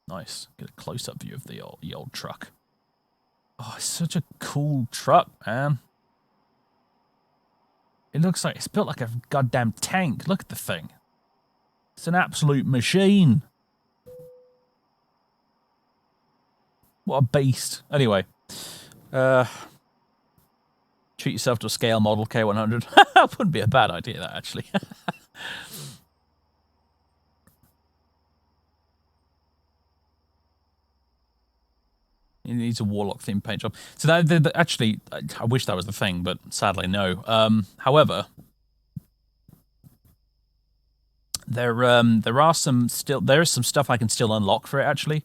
Nice. Get a close-up view of the old truck. Oh, it's such a cool truck, man. It looks like it's built like a goddamn tank. Look at the thing. It's an absolute machine. What a beast. Anyway. Treat yourself to a scale model K100. That wouldn't be a bad idea, that, actually. It needs a Warlock-themed paint job. So actually, I wish that was the thing, but sadly, no. However, there is some stuff I can still unlock for it, actually,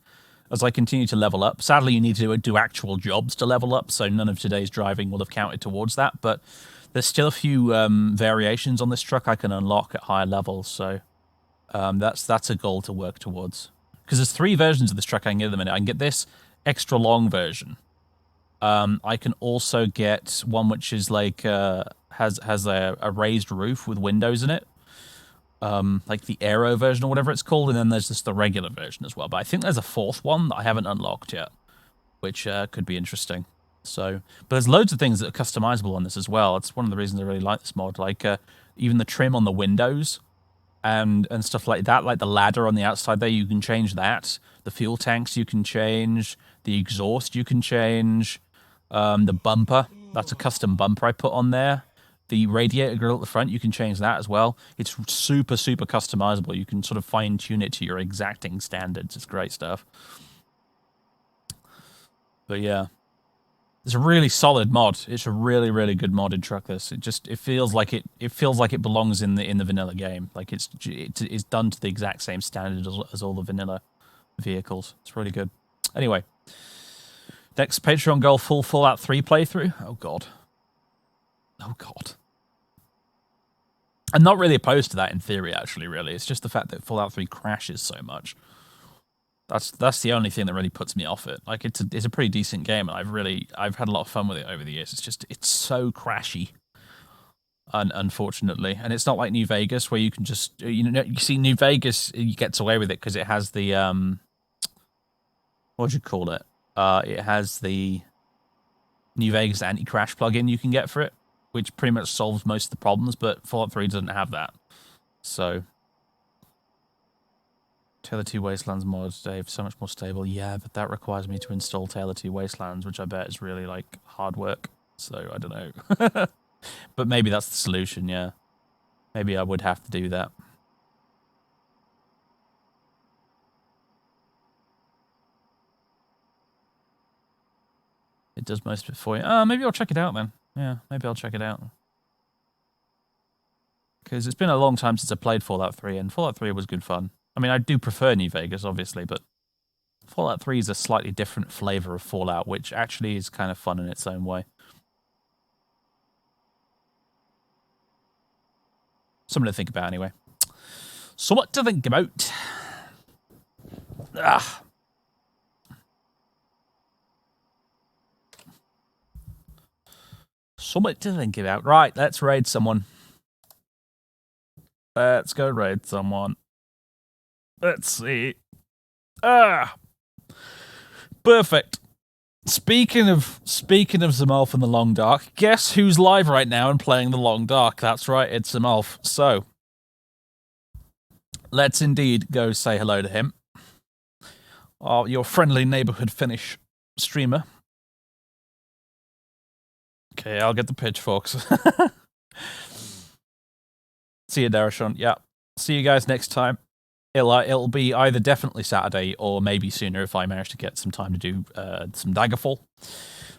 as I continue to level up. Sadly, you need to do actual jobs to level up, so none of today's driving will have counted towards that, but there's still a few variations on this truck I can unlock at higher levels, so that's a goal to work towards. Because there's 3 versions of this truck I can get at the minute. I can get this extra long version. I can also get one which is like has a raised roof with windows in it, like the aero version or whatever it's called, and then there's just the regular version as well. But I think there's a 4th one that I haven't unlocked yet, which could be interesting. So, but there's loads of things that are customizable on this as well. It's one of the reasons I really like this mod. Like even the trim on the windows and stuff like that, like the ladder on the outside there, you can change that. The fuel tanks you can change. The exhaust you can change. The bumper, that's a custom bumper I put on there. the radiator grill at the front, you can change that as well. It's super, super customizable. You can sort of fine-tune it to your exacting standards. It's great stuff. But yeah, it's a really solid mod. It's a really, really good modded truck. It feels like it belongs in the vanilla game. Like it's done to the exact same standard as all the vanilla vehicles. It's really good. Anyway, next Patreon goal: full Fallout 3 playthrough. Oh god. Oh god. I'm not really opposed to that in theory. Actually, really, it's just the fact that Fallout 3 crashes so much. That's the only thing that really puts me off it. Like it's a pretty decent game, and I've had a lot of fun with it over the years. It's so crashy, unfortunately, and it's not like New Vegas where you can just you see New Vegas gets away with it because it has the what do you call it? It has the New Vegas anti-crash plugin you can get for it, which pretty much solves most of the problems. But Fallout 3 doesn't have that, so. Taylor 2 Wastelands mods, Dave, so much more stable. Yeah, but that requires me to install Taylor 2 Wastelands, which I bet is really, like, hard work. So, I don't know. But maybe that's the solution, yeah. Maybe I would have to do that. It does most of it for you. Maybe I'll check it out, then. Yeah, maybe I'll check it out. Because it's been a long time since I played Fallout 3, and Fallout 3 was good fun. I mean, I do prefer New Vegas, obviously, but Fallout 3 is a slightly different flavor of Fallout, which actually is kind of fun in its own way. Something to think about, anyway. So what to think about? Ah. Something to think about. Right, let's raid someone. Let's go raid someone. Let's see. Perfect. Speaking of Zamalf and the Long Dark, guess who's live right now and playing the Long Dark? That's right, it's Zamalf. So, let's indeed go say hello to him. Your friendly neighborhood Finnish streamer. Okay, I'll get the pitchforks. See you, Darashon. Yeah. See you guys next time. It'll be either definitely Saturday or maybe sooner if I manage to get some time to do some Daggerfall.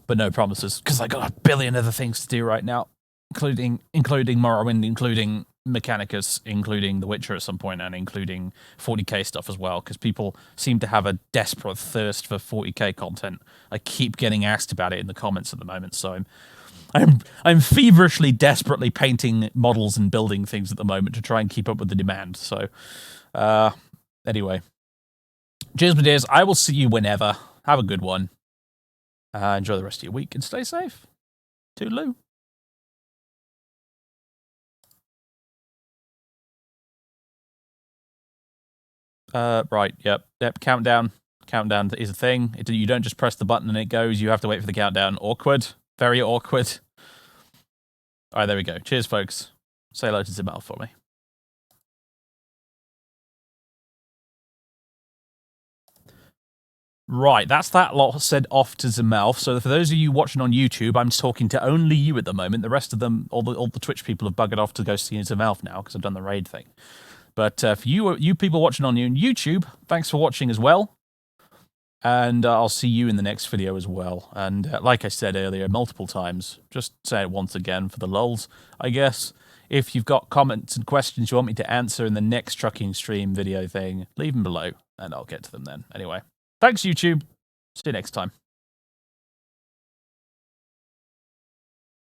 But no promises, because I got a billion other things to do right now, including Morrowind, including Mechanicus, including The Witcher at some point, and including 40k stuff as well, because people seem to have a desperate thirst for 40k content. I keep getting asked about it in the comments at the moment, so I'm feverishly, desperately painting models and building things at the moment to try and keep up with the demand. So, anyway, cheers, my dears. I will see you whenever. Have a good one. Enjoy the rest of your week and stay safe. Toodaloo. Right, yep. Countdown. Countdown is a thing. You don't just press the button and it goes. You have to wait for the countdown. Awkward. Very awkward. All right, there we go. Cheers, folks. Say hello to Zamal for me. Right, that's that lot said off to Zamal. So for those of you watching on YouTube, I'm talking to only you at the moment. The rest of them, all the Twitch people have buggered off to go see Zamal now because I've done the raid thing. But for you people watching on YouTube, thanks for watching as well. And I'll see you in the next video as well. And like I said earlier, multiple times, just say it once again for the lulz, I guess. If you've got comments and questions you want me to answer in the next trucking stream video thing, leave them below, and I'll get to them then. Anyway, thanks, YouTube. See you next time.